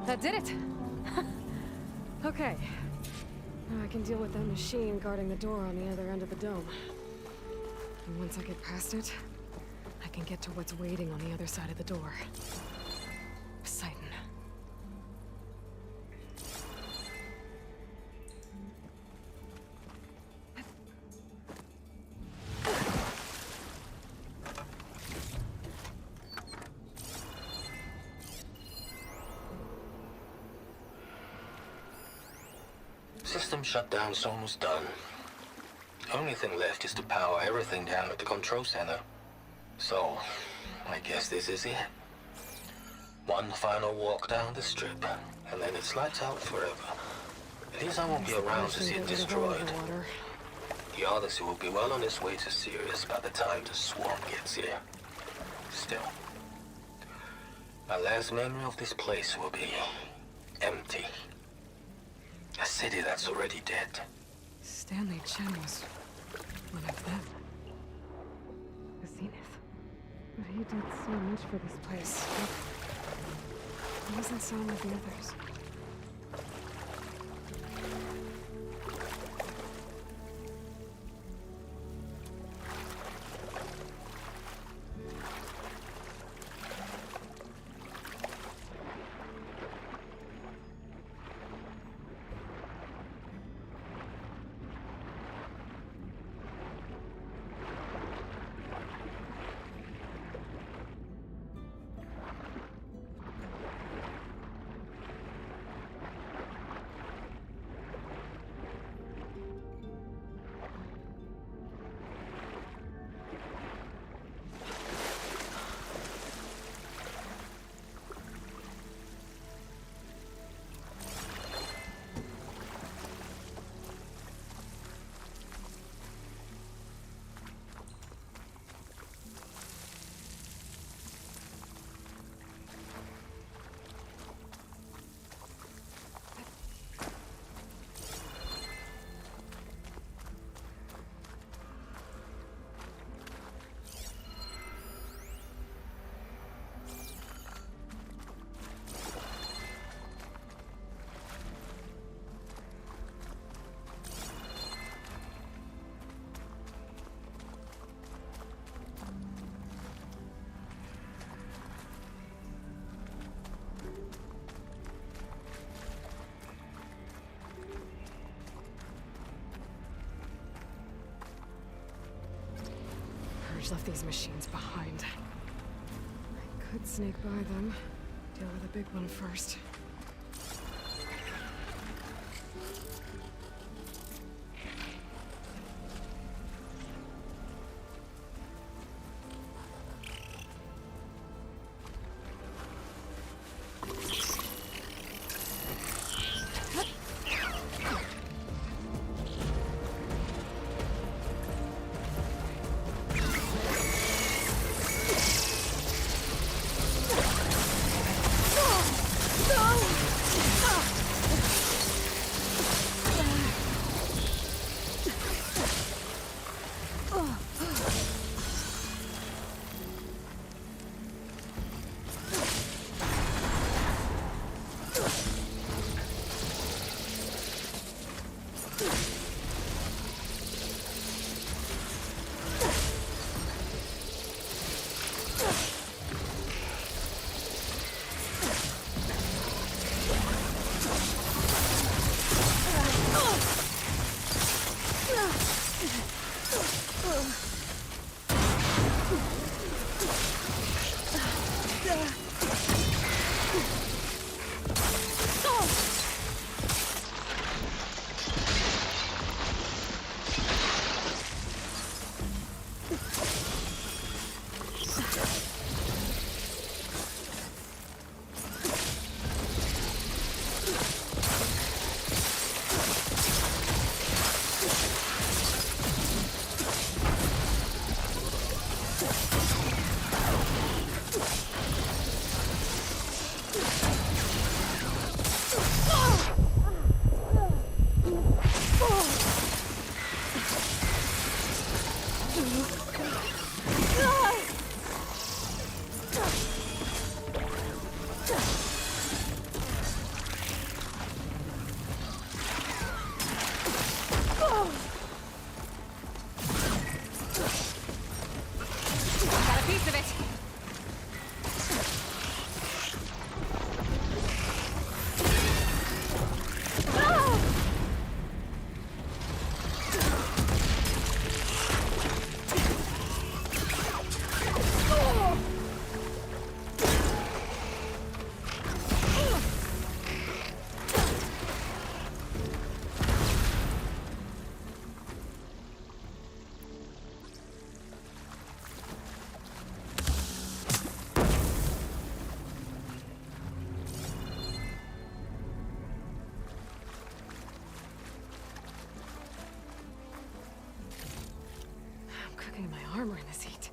A: That did it! Okay. Now I can deal with that machine guarding the door on the other end of the dome. And once I get past it, I can get to what's waiting on the other side of the door. Poseidon.
E: System shutdown's almost done. Only thing left is to power everything down at the control center. So, I guess this is it. One final walk down the strip, and then it's lights out forever. At least I won't be around to see it destroyed. The Odyssey will be well on its way to Sirius by the time the swarm gets here. Still, my last memory of this place will be empty. A city that's already dead.
A: Stanley Chen was one of them. The Zenith. But he did so much for this place. He wasn't some of the others. Carnage left these machines behind. I could sneak by them. Deal with the big one first.
G: Got a piece of it.
A: I'm cooking my armor in this heat.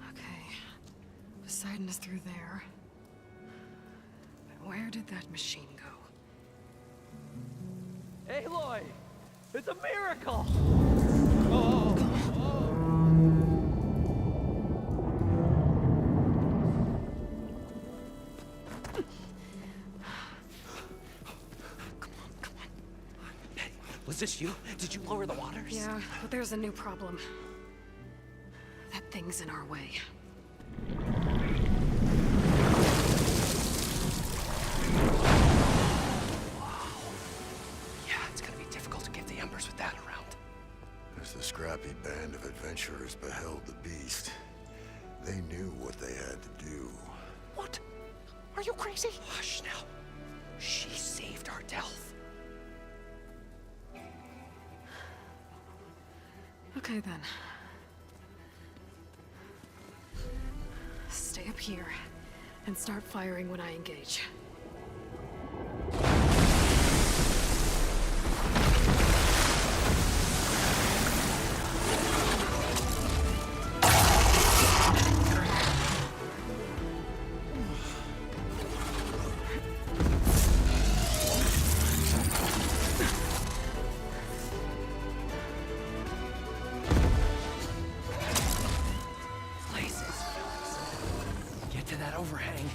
A: Okay. Poseidon is through there. But where did that machine go?
B: Aloy! It's a miracle! Hey, was this you? Did you lower the waters?
A: Yeah, but there's a new problem. That thing's in our way.
B: Yeah, it's gonna be difficult to get the embers with that around.
D: As the scrappy band of adventurers beheld the beast, they knew what they had to do.
B: What? Are you crazy? Hush now. She saved our Delph.
A: Okay then. Stay up here and start firing when I engage.
B: Places. Get to that overhang.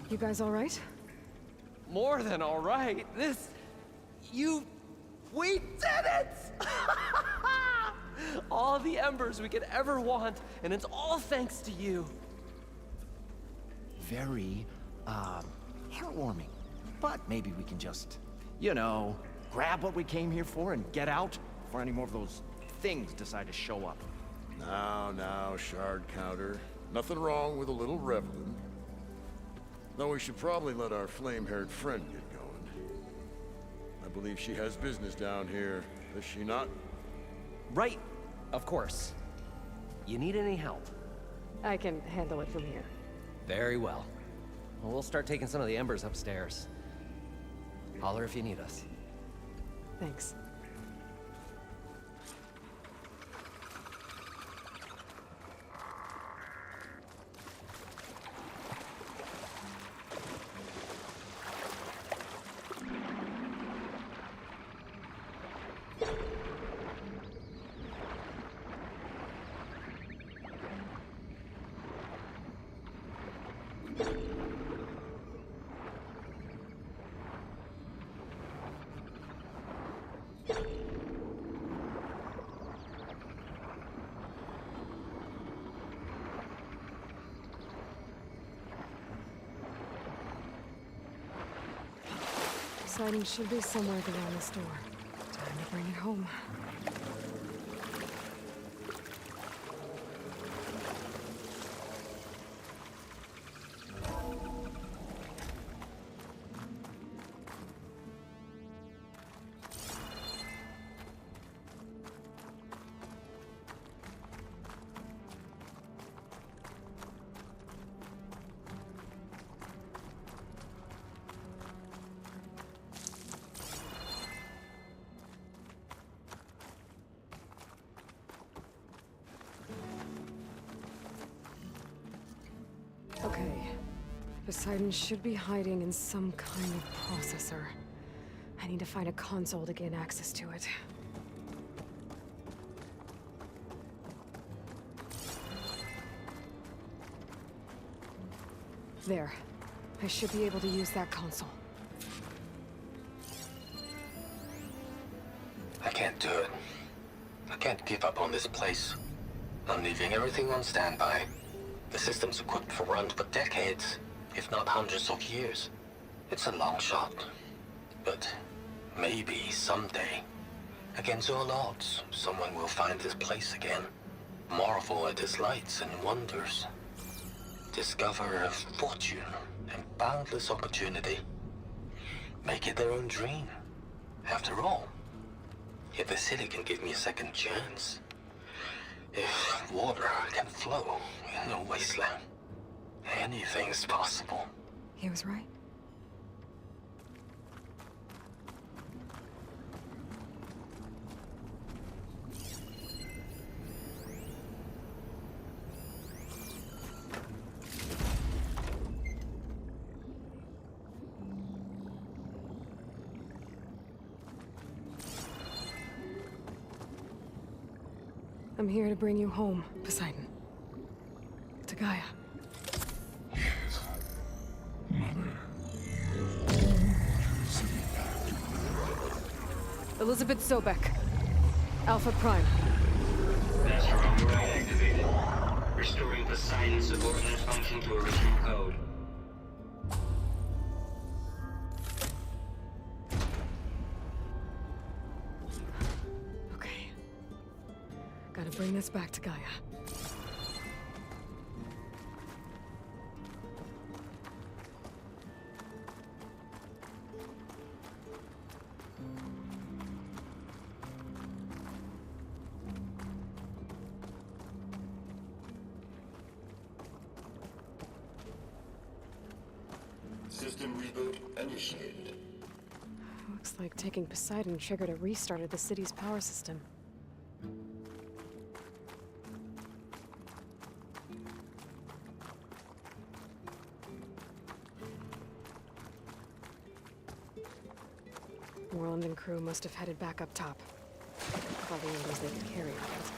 A: You guys all right?
B: More than all right. We did it! All the embers we could ever want, and it's all thanks to you.
C: Very, heartwarming. But maybe we can just, you know, grab what we came here for and get out before any more of those things decide to show up.
D: Now, Shard Counter. Nothing wrong with a little reveling. Though we should probably let our flame-haired friend get going. I believe she has business down here, does she not?
B: Right, of course. You need any help?
A: I can handle it from here.
B: Very well. Well, we'll start taking some of the embers upstairs. Holler if you need us.
A: Thanks. Poseidon should be somewhere beyond this door. Time to bring it home. Okay. Poseidon should be hiding in some kind of processor. I need to find a console to gain access to it. There. I should be able to use that console.
E: I can't do it. I can't give up on this place. I'm leaving everything on standby. The system's equipped for runs for decades, if not hundreds of years. It's a long shot. But maybe someday, against all odds, someone will find this place again. Marvel at its lights and wonders. Discover a fortune and boundless opportunity. Make it their own dream. After all, if the city can give me a second chance, if water can flow in a wasteland, anything's possible.
A: He was right. I'm here to bring you home, Poseidon. To Gaia. Elizabeth Sobek. Alpha Prime.
G: Master override activated. Restoring Poseidon's subordinate function to original code.
A: Okay. Gotta bring this back to Gaia.
F: System reboot initiated.
A: Looks like taking Poseidon triggered a restart of the city's power system. Moreland and crew must have headed back up top. All the orders they could carry, right?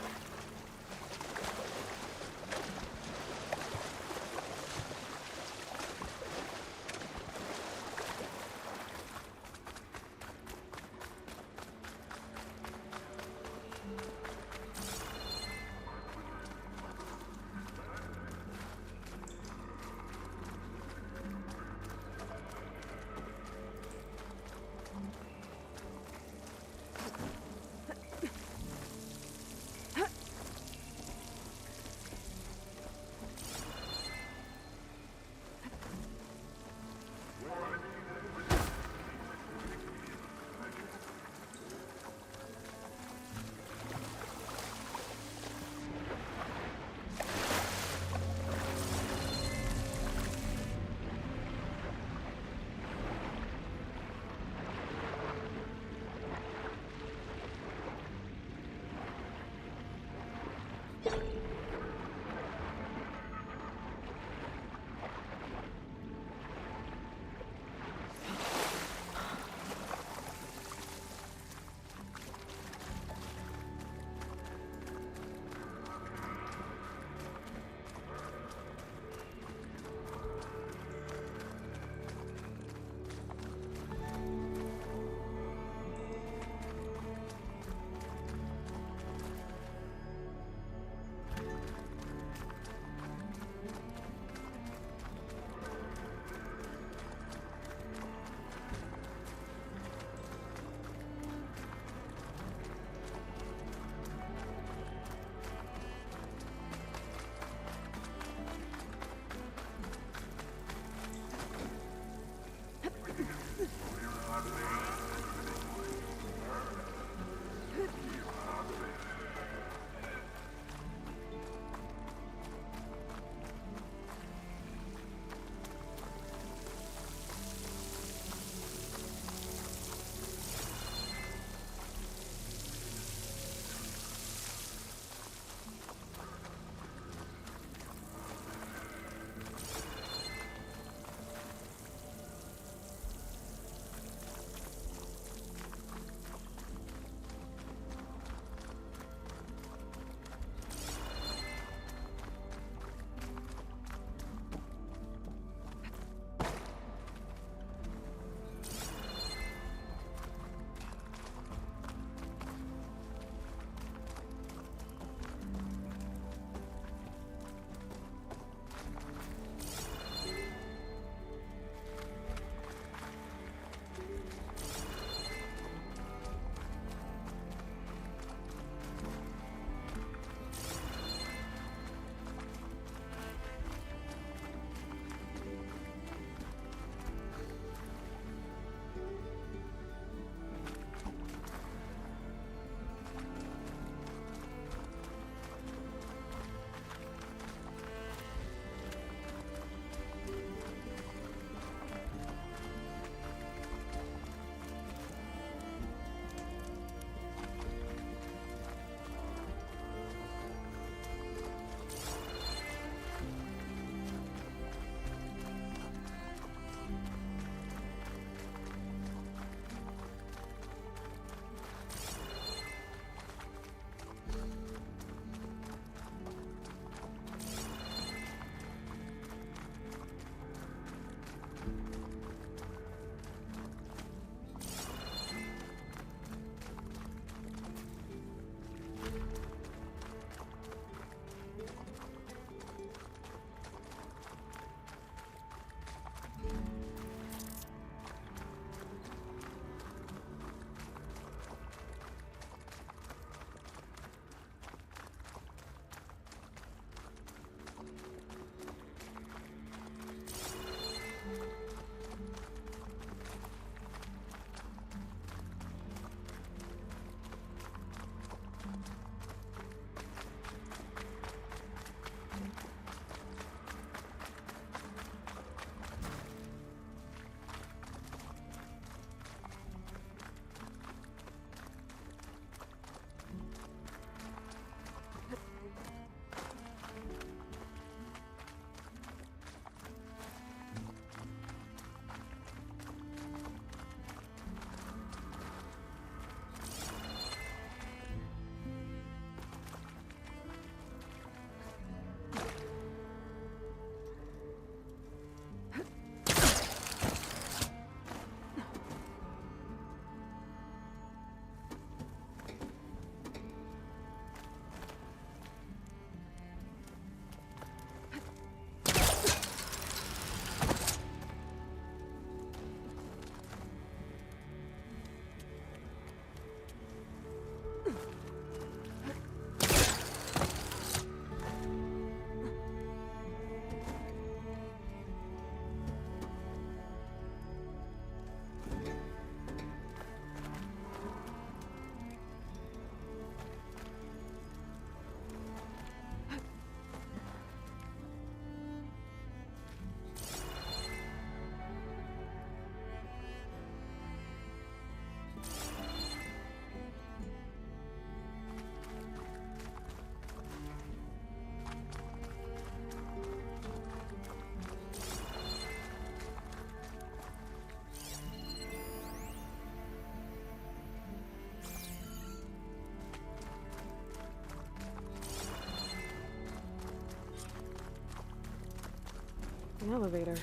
A: An elevator.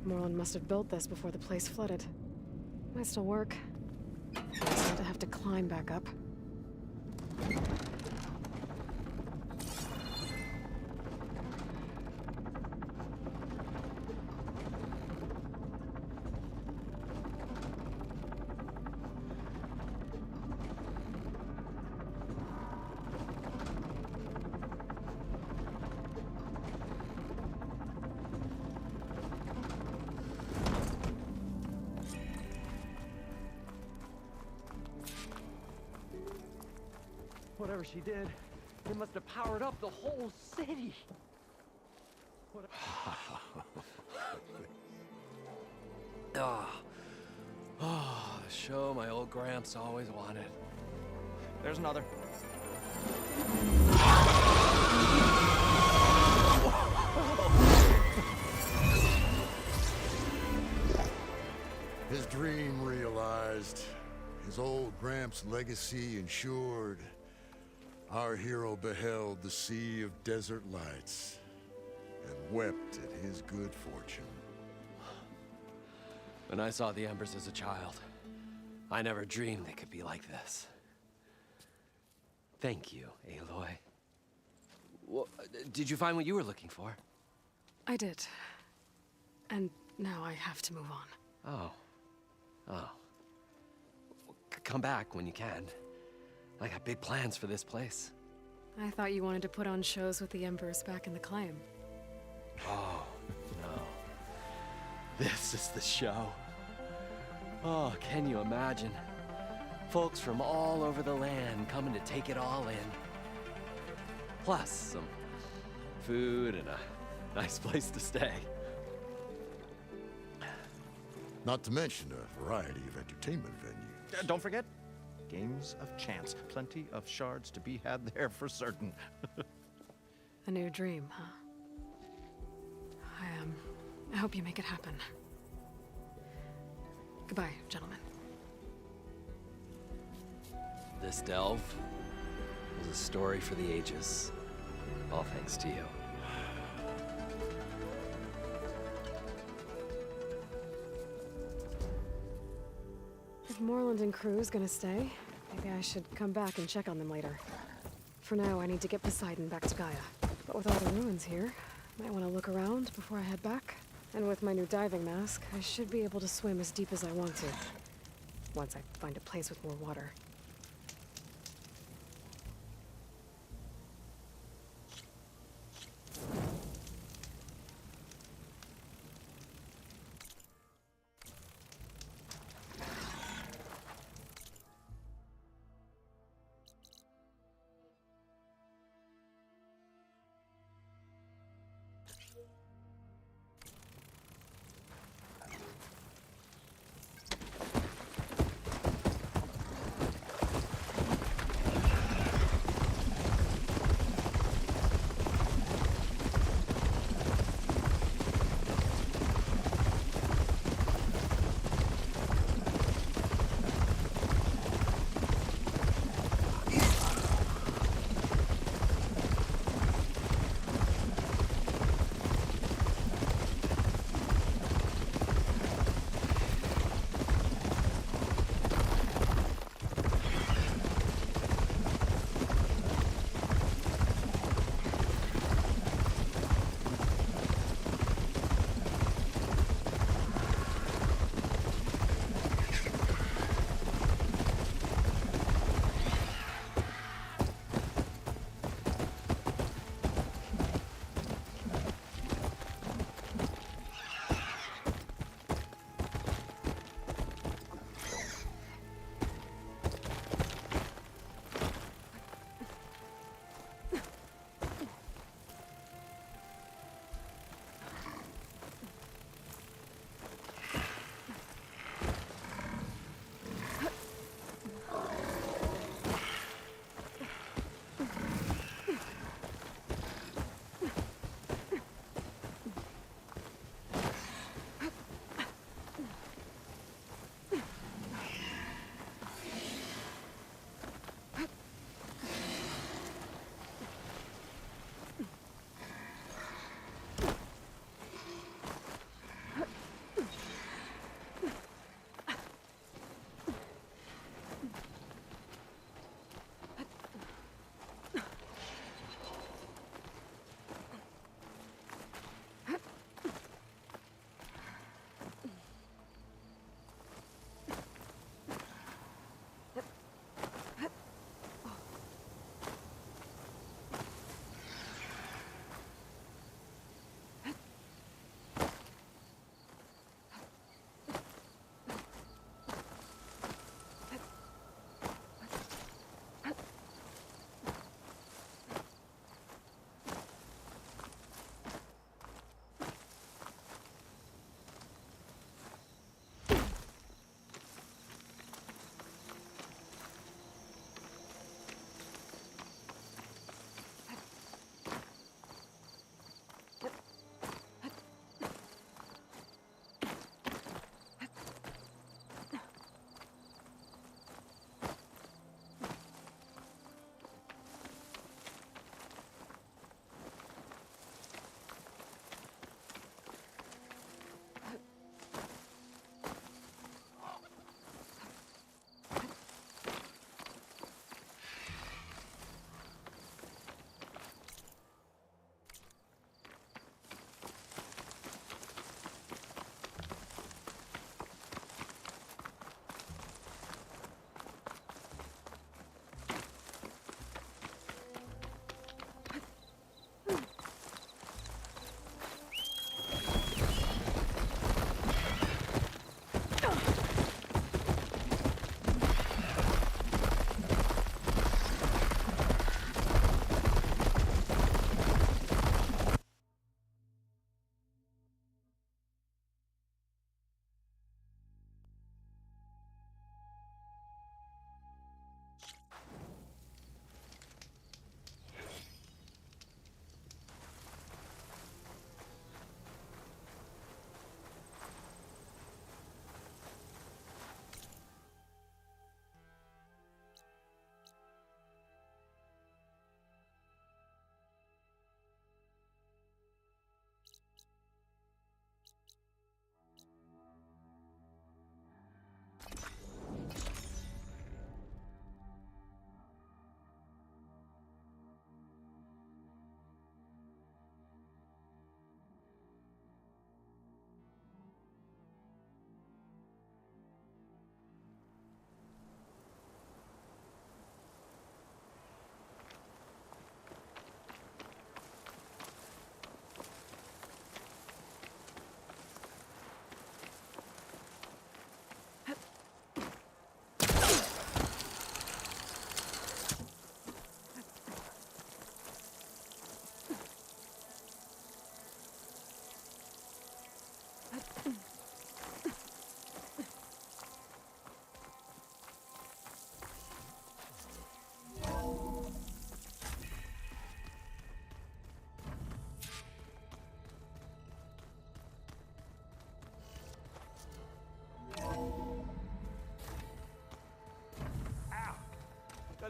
A: Moreland must have built this before the place flooded. Might still work. Nice not to have to climb back up.
B: Whatever she did, it must have powered up the whole city. The show my old Gramps always wanted.
C: There's another.
D: His dream realized. His old Gramps' legacy ensured. Our hero beheld the sea of desert lights and wept at his good fortune.
B: When I saw the embers as a child, I never dreamed they could be like this. Thank you, Aloy. Well, did you find what you were looking for?
A: I did. And now I have to move on.
B: Oh. Well, come back when you can. I got big plans for this place.
A: I thought you wanted to put on shows with the Embers back in the Claim.
B: Oh, no. This is the show. Oh, can you imagine? Folks from all over the land coming to take it all in. Plus some food and a nice place to stay.
D: Not to mention a variety of entertainment venues.
C: Don't forget, games of chance. Plenty of shards to be had there for certain.
A: A new dream, huh? I hope you make it happen. Goodbye, gentlemen.
B: This delve was a story for the ages. All thanks to you.
A: If Moreland and crew's gonna stay, maybe I should come back and check on them later. For now, I need to get Poseidon back to Gaia. But with all the ruins here, might want to look around before I head back. And with my new diving mask, I should be able to swim as deep as I want to. Once I find a place with more water.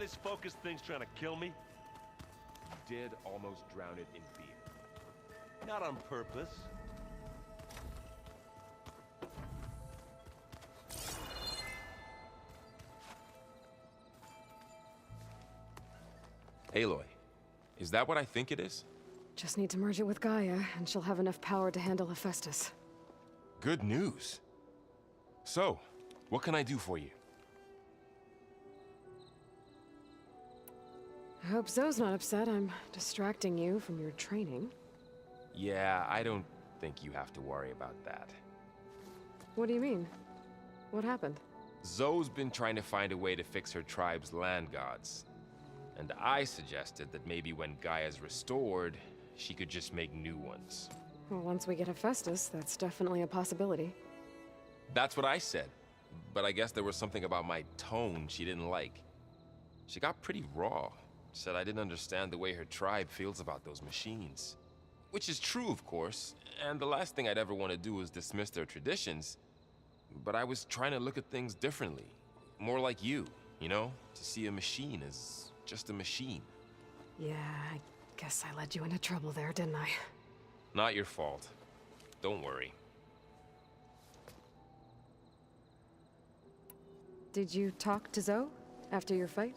H: this focus thing's trying to kill me?
I: You did almost drown it in beer.
H: Not on purpose.
I: Aloy, is that what I think it is?
A: Just need to merge it with Gaia, and she'll have enough power to handle Hephaestus.
I: Good news. So, what can I do for you?
A: I hope Zoe's not upset I'm distracting you from your training.
I: Yeah, I don't think you have to worry about that.
A: What do you mean? What happened?
I: Zoe's been trying to find a way to fix her tribe's land gods. And I suggested that maybe when Gaia's restored, she could just make new ones.
A: Well, once we get Hephaestus, that's definitely a possibility.
I: That's what I said. But I guess there was something about my tone she didn't like. She got pretty raw. Said I didn't understand the way her tribe feels about those machines. Which is true, of course, and the last thing I'd ever want to do is dismiss their traditions. But I was trying to look at things differently. More like you know? To see a machine as just a machine.
A: Yeah, I guess I led you into trouble there, didn't I?
I: Not your fault. Don't worry.
A: Did you talk to Zoe after your fight?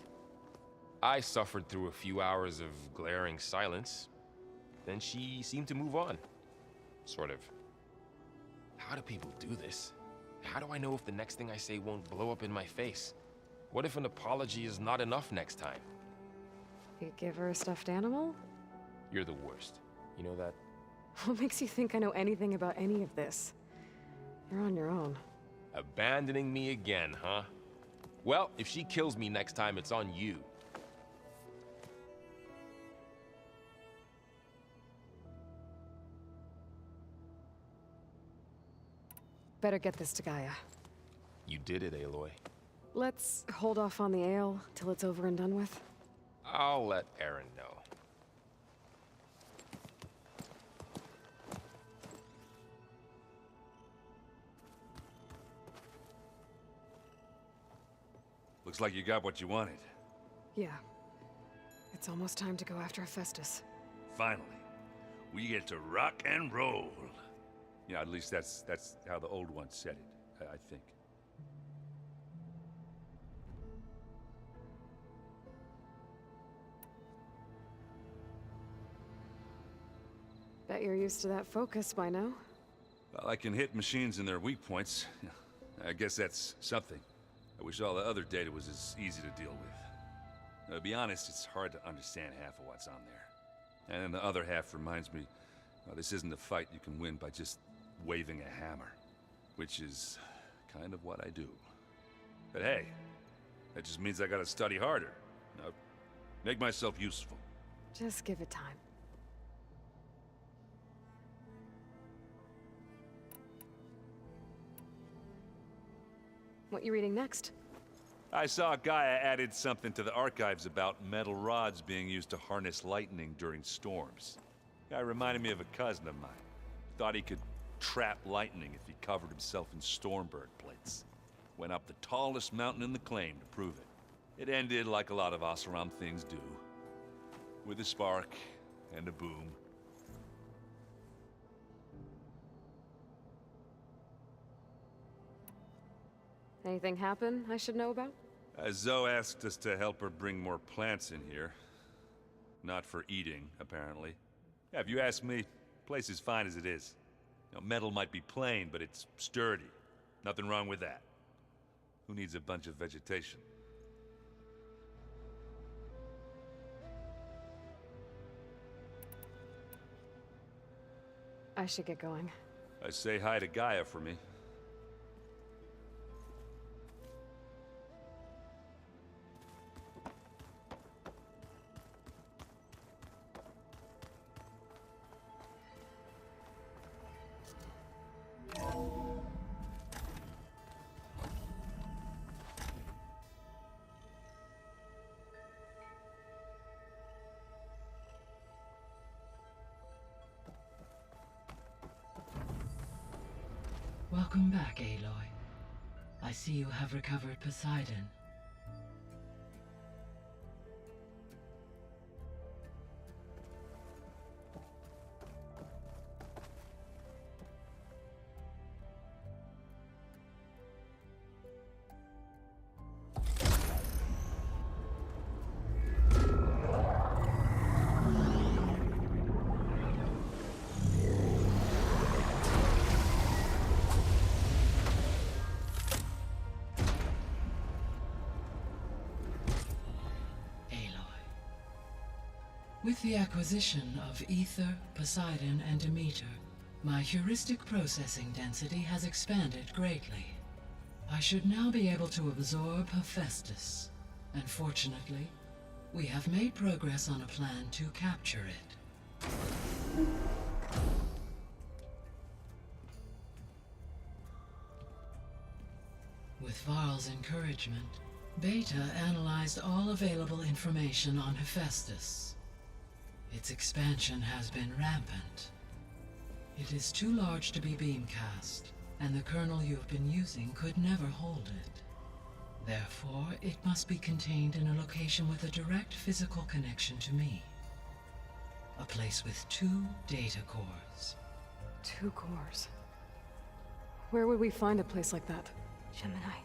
I: I suffered through a few hours of glaring silence. Then she seemed to move on. Sort of. How do people do this? How do I know if the next thing I say won't blow up in my face? What if an apology is not enough next time?
A: You give her a stuffed animal?
I: You're the worst. You know that?
A: What makes you think I know anything about any of this? You're on your own.
I: Abandoning me again, huh? Well, if she kills me next time, it's on you.
A: Better get this to Gaia.
I: You did it, Aloy.
A: Let's hold off on the ale till it's over and done with.
I: I'll let Aaron know.
H: Looks like you got what you wanted.
A: Yeah. It's almost time to go after Hephaestus.
H: Finally. We get to rock and roll. Yeah, at least that's how the old one said it, I think.
A: Bet you're used to that focus by now.
H: Well, I can hit machines in their weak points. I guess that's something. I wish all the other data was as easy to deal with. To be honest, it's hard to understand half of what's on there. And then the other half reminds me, well, this isn't a fight you can win by just waving a hammer. Which is kind of what I do. But hey, that just means I gotta study harder. Now, make myself useful.
A: Just give it time. What you reading next?
H: I saw Gaia added something to the archives about metal rods being used to harness lightning during storms. Guy reminded me of a cousin of mine. Thought he could trap lightning if he covered himself in Stormbird plates. Went up the tallest mountain in the claim to prove it. It ended like a lot of Oseram things do. With a spark and a boom.
A: Anything happen I should know about?
H: Zoe asked us to help her bring more plants in here. Not for eating, apparently. Yeah, if you ask me, the place is fine as it is. You know, metal might be plain, but it's sturdy. Nothing wrong with that. Who needs a bunch of vegetation?
A: I should get going.
H: Say hi to Gaia for me.
J: Welcome back, Aloy. I see you have recovered Poseidon. With the acquisition of Ether, Poseidon, and Demeter, my heuristic processing density has expanded greatly. I should now be able to absorb Hephaestus, and fortunately, we have made progress on a plan to capture it. With Varl's encouragement, Beta analyzed all available information on Hephaestus. Its expansion has been rampant. It is too large to be beamcast, and the kernel you've been using could never hold it. Therefore, it must be contained in a location with a direct physical connection to me. A place with 2 data cores.
A: 2 cores. Where would we find a place like that?
K: Gemini.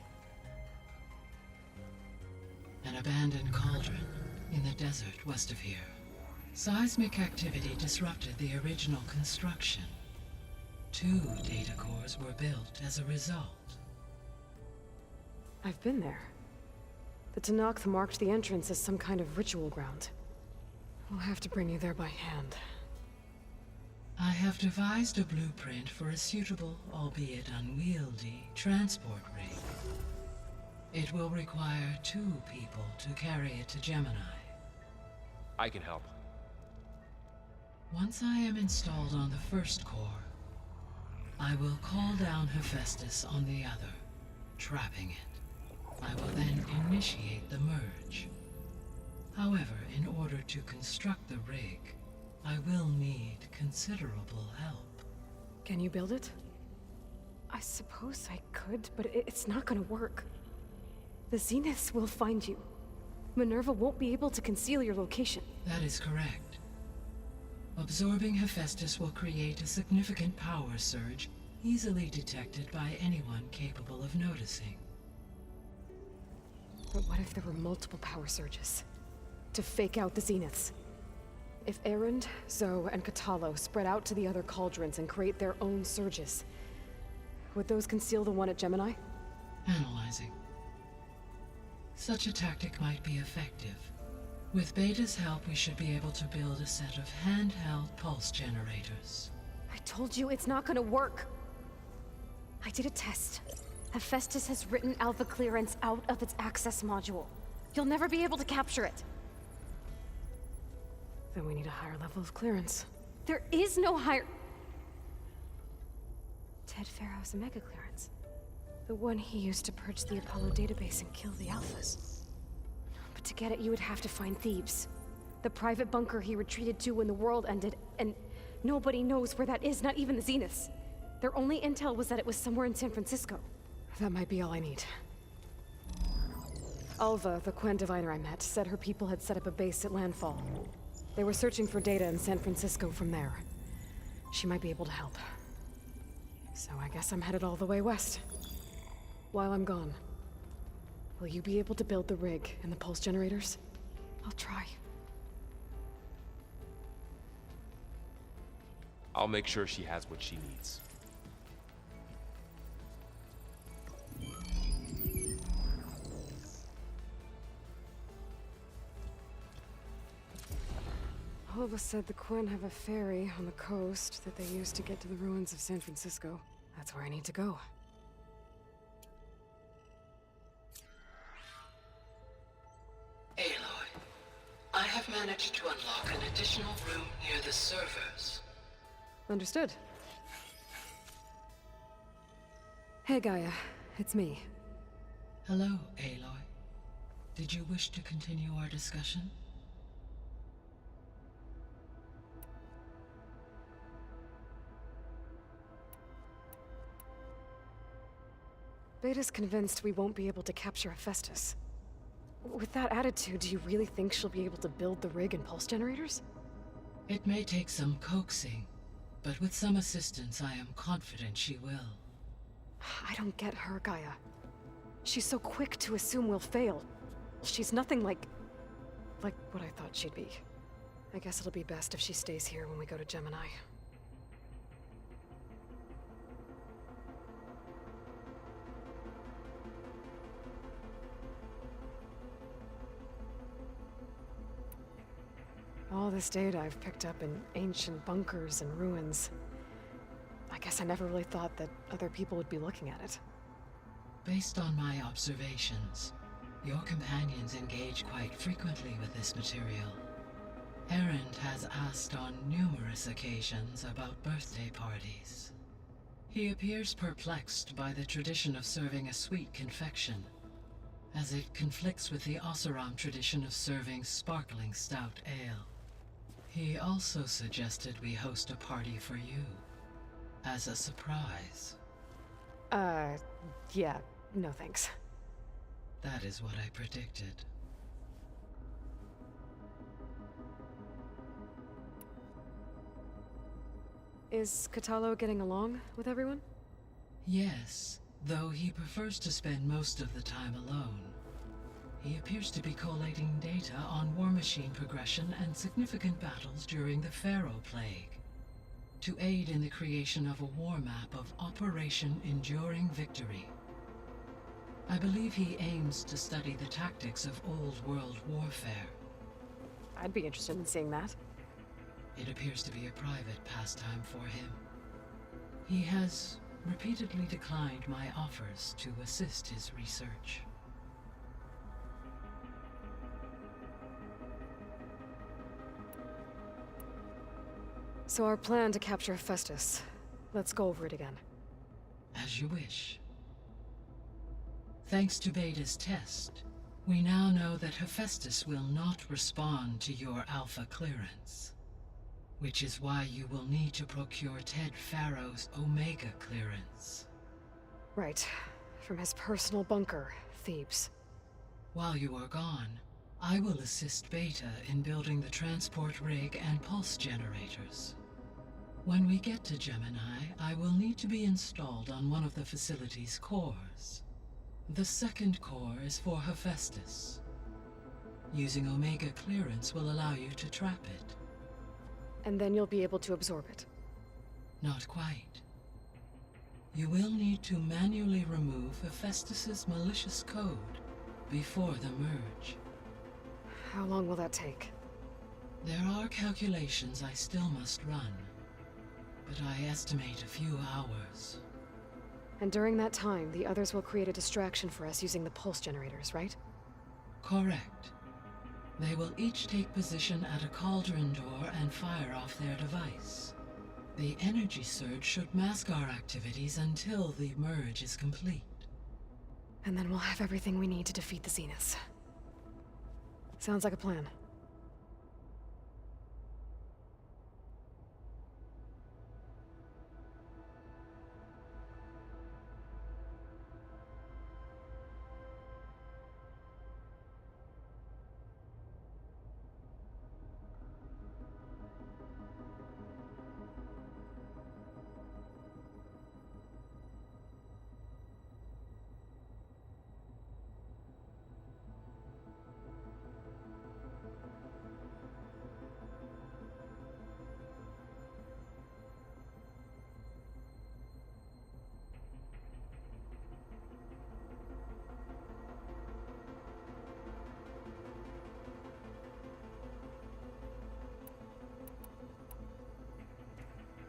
J: An abandoned cauldron in the desert west of here. Seismic activity disrupted the original construction. 2 data cores were built as a result.
A: I've been there. The Tenakth marked the entrance as some kind of ritual ground. We'll have to bring you there by hand.
J: I have devised a blueprint for a suitable, albeit unwieldy, transport rig. It will require 2 people to carry it to Gemini.
I: I can help.
J: Once I am installed on the first core, I will call down Hephaestus on the other, trapping it. I will then initiate the merge. However, in order to construct the rig, I will need considerable help.
A: Can you build it? I suppose I could, but it's not gonna work. The Zeniths will find you. Minerva won't be able to conceal your location.
J: That is correct. Absorbing Hephaestus will create a significant power surge, easily detected by anyone capable of noticing.
A: But what if there were multiple power surges? To fake out the Zeniths? If Erend, Zoe, and Katalo spread out to the other cauldrons and create their own surges, would those conceal the one at Gemini?
J: Analyzing. Such a tactic might be effective. With Beta's help, we should be able to build a set of handheld pulse generators.
A: I told you it's not gonna work. I did a test. Hephaestus has written Alpha clearance out of its access module. You'll never be able to capture it. Then we need a higher level of clearance. There is no higher... Ted Pharaoh's Omega clearance. The one he used to purge the Apollo database and kill the Alphas. But to get it, you would have to find Thebes. The private bunker he retreated to when the world ended, and nobody knows where that is, not even the Zeniths. Their only intel was that it was somewhere in San Francisco. That might be all I need. Alva, the Quen diviner I met, said her people had set up a base at Landfall. They were searching for data in San Francisco from there. She might be able to help. So I guess I'm headed all the way west. While I'm gone, will you be able to build the rig and the pulse generators? I'll try.
I: I'll make sure she has what she needs.
A: Alva said the Quen have a ferry on the coast that they use to get to the ruins of San Francisco. That's where I need to go.
J: Aloy, I have managed to unlock an additional room near the servers.
A: Understood. Hey, Gaia. It's me.
J: Hello, Aloy. Did you wish to continue our discussion?
A: Beta's convinced we won't be able to capture Hephaestus. With that attitude, do you really think she'll be able to build the rig and pulse generators?
J: It may take some coaxing, but with some assistance, I am confident she will.
A: I don't get her, Gaia. She's so quick to assume we'll fail. She's nothing like what I thought she'd be. I guess it'll be best if she stays here when we go to Gemini. All this data I've picked up in ancient bunkers and ruins. I guess I never really thought that other people would be looking at it.
J: Based on my observations, your companions engage quite frequently with this material. Erend has asked on numerous occasions about birthday parties. He appears perplexed by the tradition of serving a sweet confection, as it conflicts with the Oseram tradition of serving sparkling stout ale. He also suggested we host a party for you, as a surprise.
A: Yeah, no thanks.
J: That is what I predicted.
A: Is Kotallo getting along with everyone?
J: Yes, though he prefers to spend most of the time alone. He appears to be collating data on war machine progression and significant battles during the Pharaoh Plague, to aid in the creation of a war map of Operation Enduring Victory. I believe he aims to study the tactics of Old World warfare.
A: I'd be interested in seeing that.
J: It appears to be a private pastime for him. He has repeatedly declined my offers to assist his research.
A: So our plan to capture Hephaestus. Let's go over it again.
J: As you wish. Thanks to Beta's test, we now know that Hephaestus will not respond to your Alpha clearance. Which is why you will need to procure Ted Pharaoh's Omega clearance.
A: Right. From his personal bunker, Thebes.
J: While you are gone, I will assist Beta in building the transport rig and pulse generators. When we get to Gemini, I will need to be installed on one of the facility's cores. The second core is for Hephaestus. Using Omega clearance will allow you to trap it.
A: And then you'll be able to absorb it.
J: Not quite. You will need to manually remove Hephaestus's malicious code before the merge.
A: How long will that take?
J: There are calculations I still must run, but I estimate a few hours.
A: And during that time, the others will create a distraction for us using the pulse generators, right?
J: Correct. They will each take position at a cauldron door and fire off their device. The energy surge should mask our activities until the merge is complete.
A: And then we'll have everything we need to defeat the Zeniths. Sounds like a plan.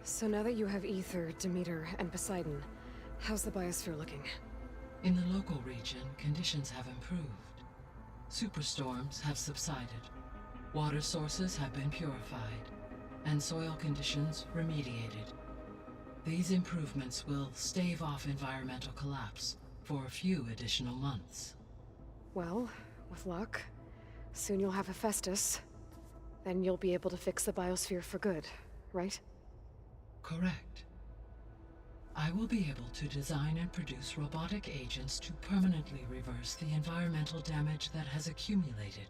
A: So now that you have Ether, Demeter, and Poseidon, how's the biosphere looking?
J: In the local region, conditions have improved. Superstorms have subsided. Water sources have been purified, and soil conditions remediated. These improvements will stave off environmental collapse for a few additional months.
A: Well, with luck, soon you'll have Hephaestus. Then you'll be able to fix the biosphere for good, right?
J: Correct. I will be able to design and produce robotic agents to permanently reverse the environmental damage that has accumulated.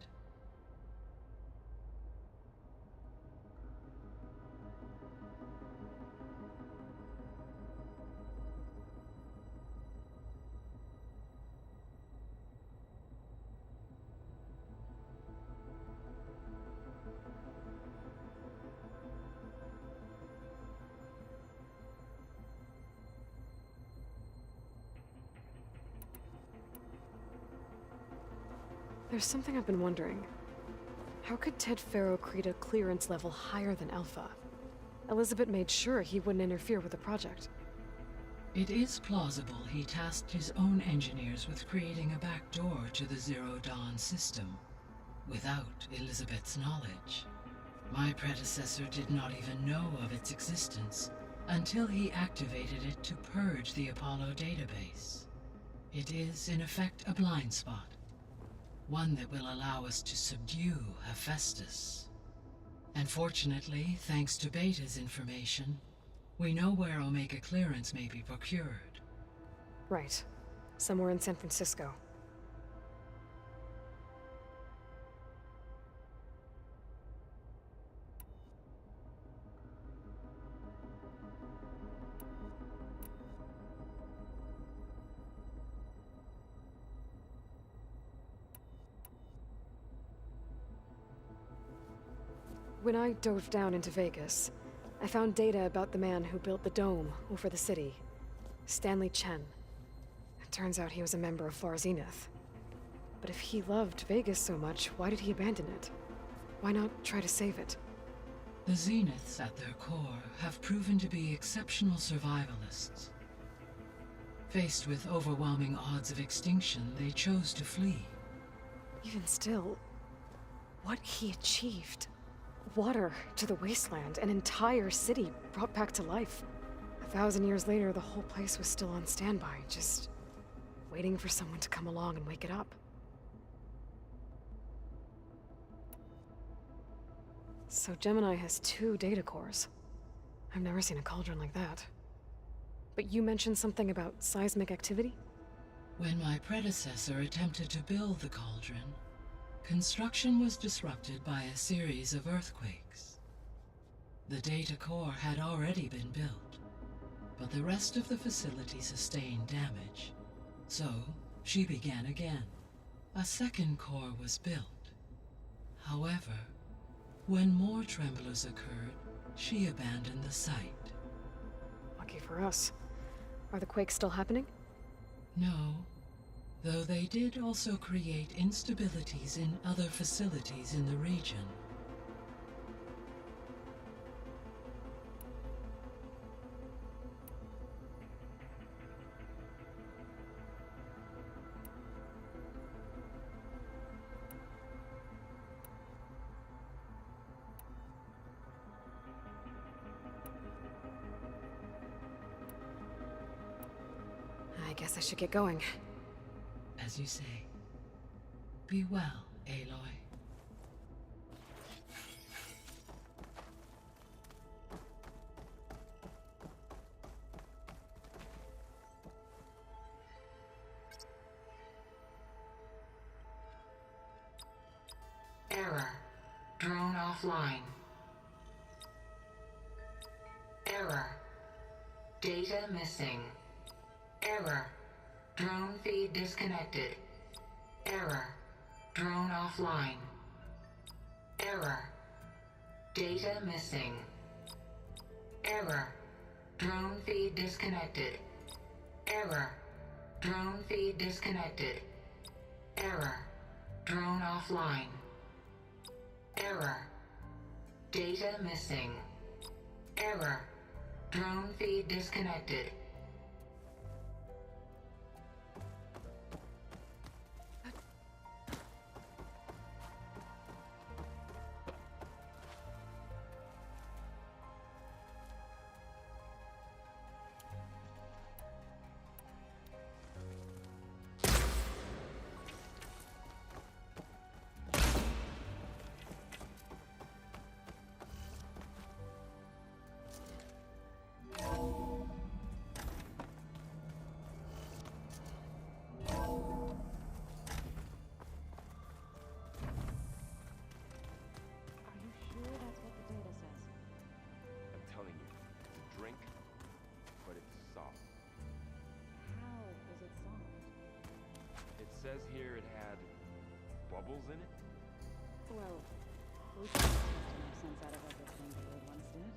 A: There's something I've been wondering. How could Ted Faro create a clearance level higher than Alpha? Elizabeth made sure he wouldn't interfere with the project.
J: It is plausible he tasked his own engineers with creating a backdoor to the Zero Dawn system, without Elizabeth's knowledge. My predecessor did not even know of its existence until he activated it to purge the Apollo database. It is, in effect, a blind spot, one that will allow us to subdue Hephaestus. And fortunately, thanks to Beta's information, we know where Omega clearance may be procured.
A: Right. Somewhere in San Francisco. When I dove down into Vegas, I found data about the man who built the dome over the city, Stanley Chen. It turns out he was a member of Far Zenith. But if he loved Vegas so much, why did he abandon it? Why not try to save it?
J: The Zeniths at their core have proven to be exceptional survivalists. Faced with overwhelming odds of extinction, they chose to flee.
A: Even still, what he achieved. Water to the wasteland, an entire city brought back to life. 1,000 years later, the whole place was still on standby, just waiting for someone to come along and wake it up. So Gemini has 2 data cores. I've never seen a cauldron like that. But you mentioned something about seismic activity?
J: When my predecessor attempted to build the cauldron, construction was disrupted by a series of earthquakes. The data core had already been built, but the rest of the facility sustained damage. So, she began again. A second core was built. However, when more tremblers occurred, she abandoned the site.
A: Lucky for us. Are the quakes still happening?
J: No, though they did also create instabilities in other facilities in the region.
A: I guess I should get going.
J: As you say, be well, Aloy.
K: Error. Drone offline. Error. Data missing. Error. Drone feed disconnected. Error. Drone offline. Error. Data missing. Error. Drone feed disconnected. Error. Drone feed disconnected. Error. Drone offline. Error. Data missing. Error. Drone feed disconnected.
L: Says here it had bubbles in it?
M: Well, we can make sense out of everything the old ones did.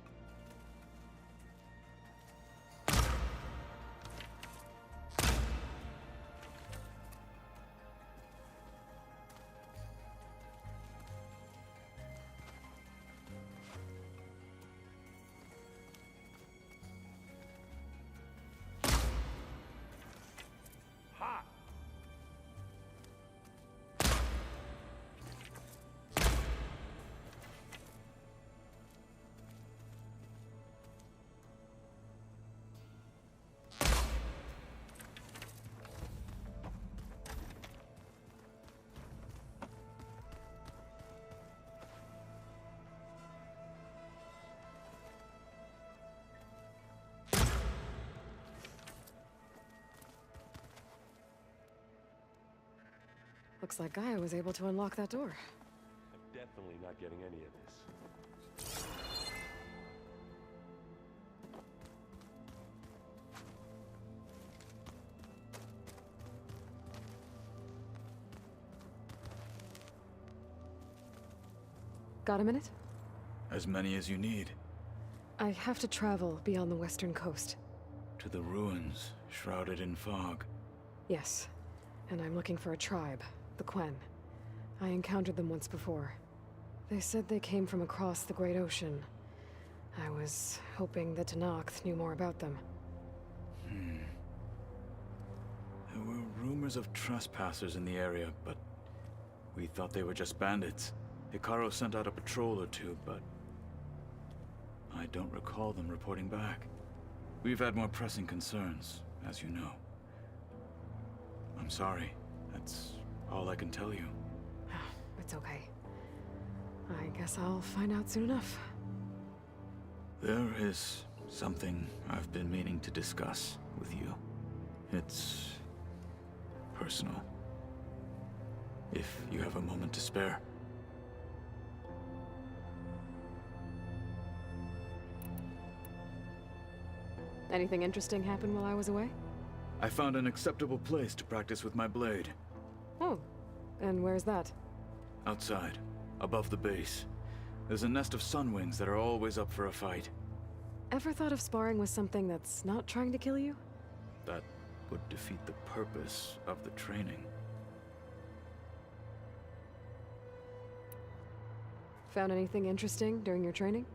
A: Looks like Gaia was able to unlock that door.
L: I'm definitely not getting any of this.
A: Got a minute?
N: As many as you need.
A: I have to travel beyond the western coast.
N: To the ruins, shrouded in fog.
A: Yes, and I'm looking for a tribe, the Quen. I encountered them once before. They said they came from across the Great Ocean. I was hoping that Tenakth knew more about them.
N: There were rumors of trespassers in the area, but we thought they were just bandits. Hekarro sent out a patrol or two, but I don't recall them reporting back. We've had more pressing concerns, as you know. I'm sorry. That's all I can tell you.
A: It's okay. I guess I'll find out soon enough.
N: There is something I've been meaning to discuss with you. It's personal. If you have a moment to spare.
A: Anything interesting happen while I was away?
N: I found an acceptable place to practice with my blade.
A: Oh, and where's that?
N: Outside, above the base. There's a nest of sunwings that are always up for a fight.
A: Ever thought of sparring with something that's not trying to kill you?
N: That would defeat the purpose of the training.
A: Found anything interesting during your training?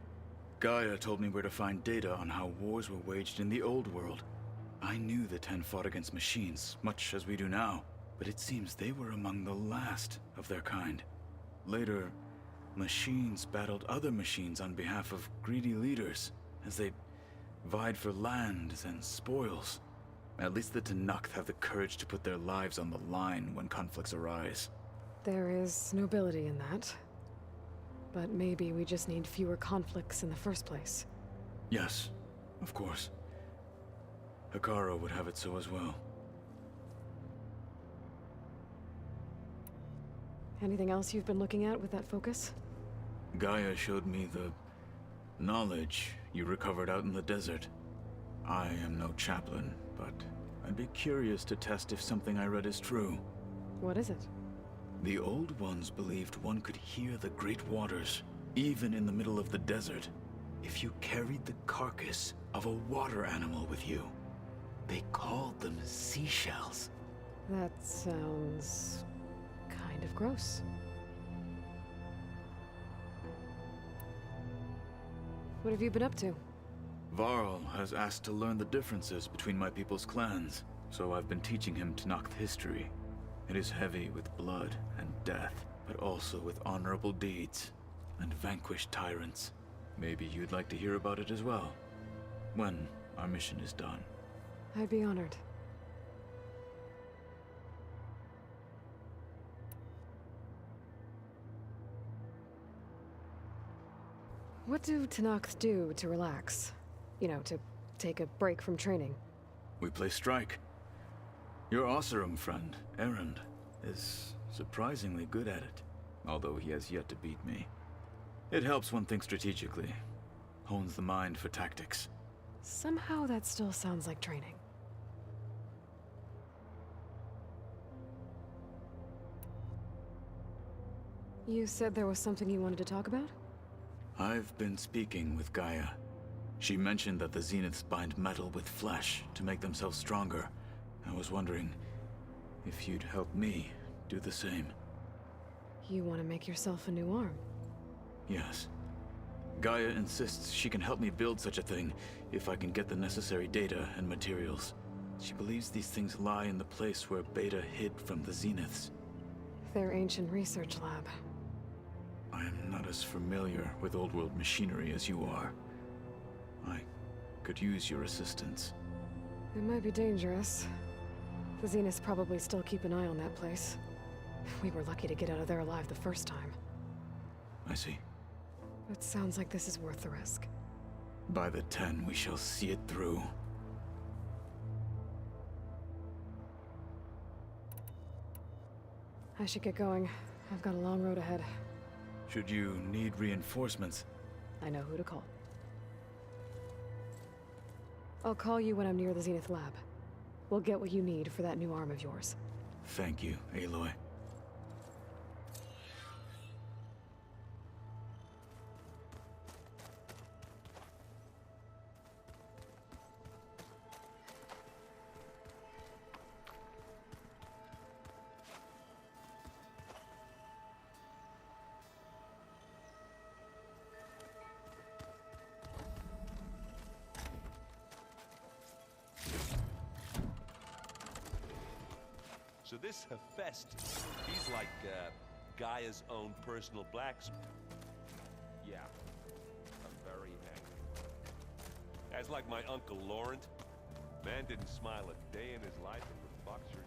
N: Gaia told me where to find data on how wars were waged in the old world. I knew the Ten fought against machines, much as we do now, but it seems they were among the last of their kind. Later, machines battled other machines on behalf of greedy leaders, as they vied for lands and spoils. At least the Tenakth have the courage to put their lives on the line when conflicts arise.
A: There is nobility in that. But maybe we just need fewer conflicts in the first place.
N: Yes, of course. Hekarro would have it so as well.
A: Anything else you've been looking at with that focus?
N: Gaia showed me the knowledge you recovered out in the desert. I am no chaplain, but I'd be curious to test if something I read is true.
A: What is it?
N: The Old Ones believed one could hear the great waters, even in the middle of the desert, if you carried the carcass of a water animal with you. They called them seashells.
A: That sounds kind of gross. What have you been up to?
N: Varl has asked to learn the differences between my people's clans, so I've been teaching him Tenakth history. It is heavy with blood and death, but also with honorable deeds and vanquished tyrants. Maybe you'd like to hear about it as well, when our mission is done.
A: I'd be honored. What do Tenakth do to relax? You know, to take a break from training?
N: We play strike. Your Oseram friend, Erend, is surprisingly good at it, although he has yet to beat me. It helps one think strategically, hones the mind for tactics.
A: Somehow that still sounds like training. You said there was something you wanted to talk about?
N: I've been speaking with Gaia. She mentioned that the Zeniths bind metal with flesh to make themselves stronger. I was wondering if you'd help me do the same.
A: You want to make yourself a new arm?
N: Yes. Gaia insists she can help me build such a thing if I can get the necessary data and materials. She believes these things lie in the place where Beta hid from the Zeniths.
A: Their ancient research lab.
N: I am not as familiar with old world machinery as you are. I could use your assistance.
A: It might be dangerous. The Zeniths probably still keep an eye on that place. We were lucky to get out of there alive the first time.
N: I see.
A: It sounds like this is worth the risk.
N: By the 10, we shall see it through.
A: I should get going. I've got a long road ahead.
N: Should you need reinforcements?
A: I know who to call. I'll call you when I'm near the Zenith lab. We'll get what you need for that new arm of yours.
N: Thank you, Aloy.
O: So this Hephaestus, he's like, Gaia's own personal blacksmith. Yeah, I'm very angry. As like my Uncle Laurent, man didn't smile a day in his life and would box your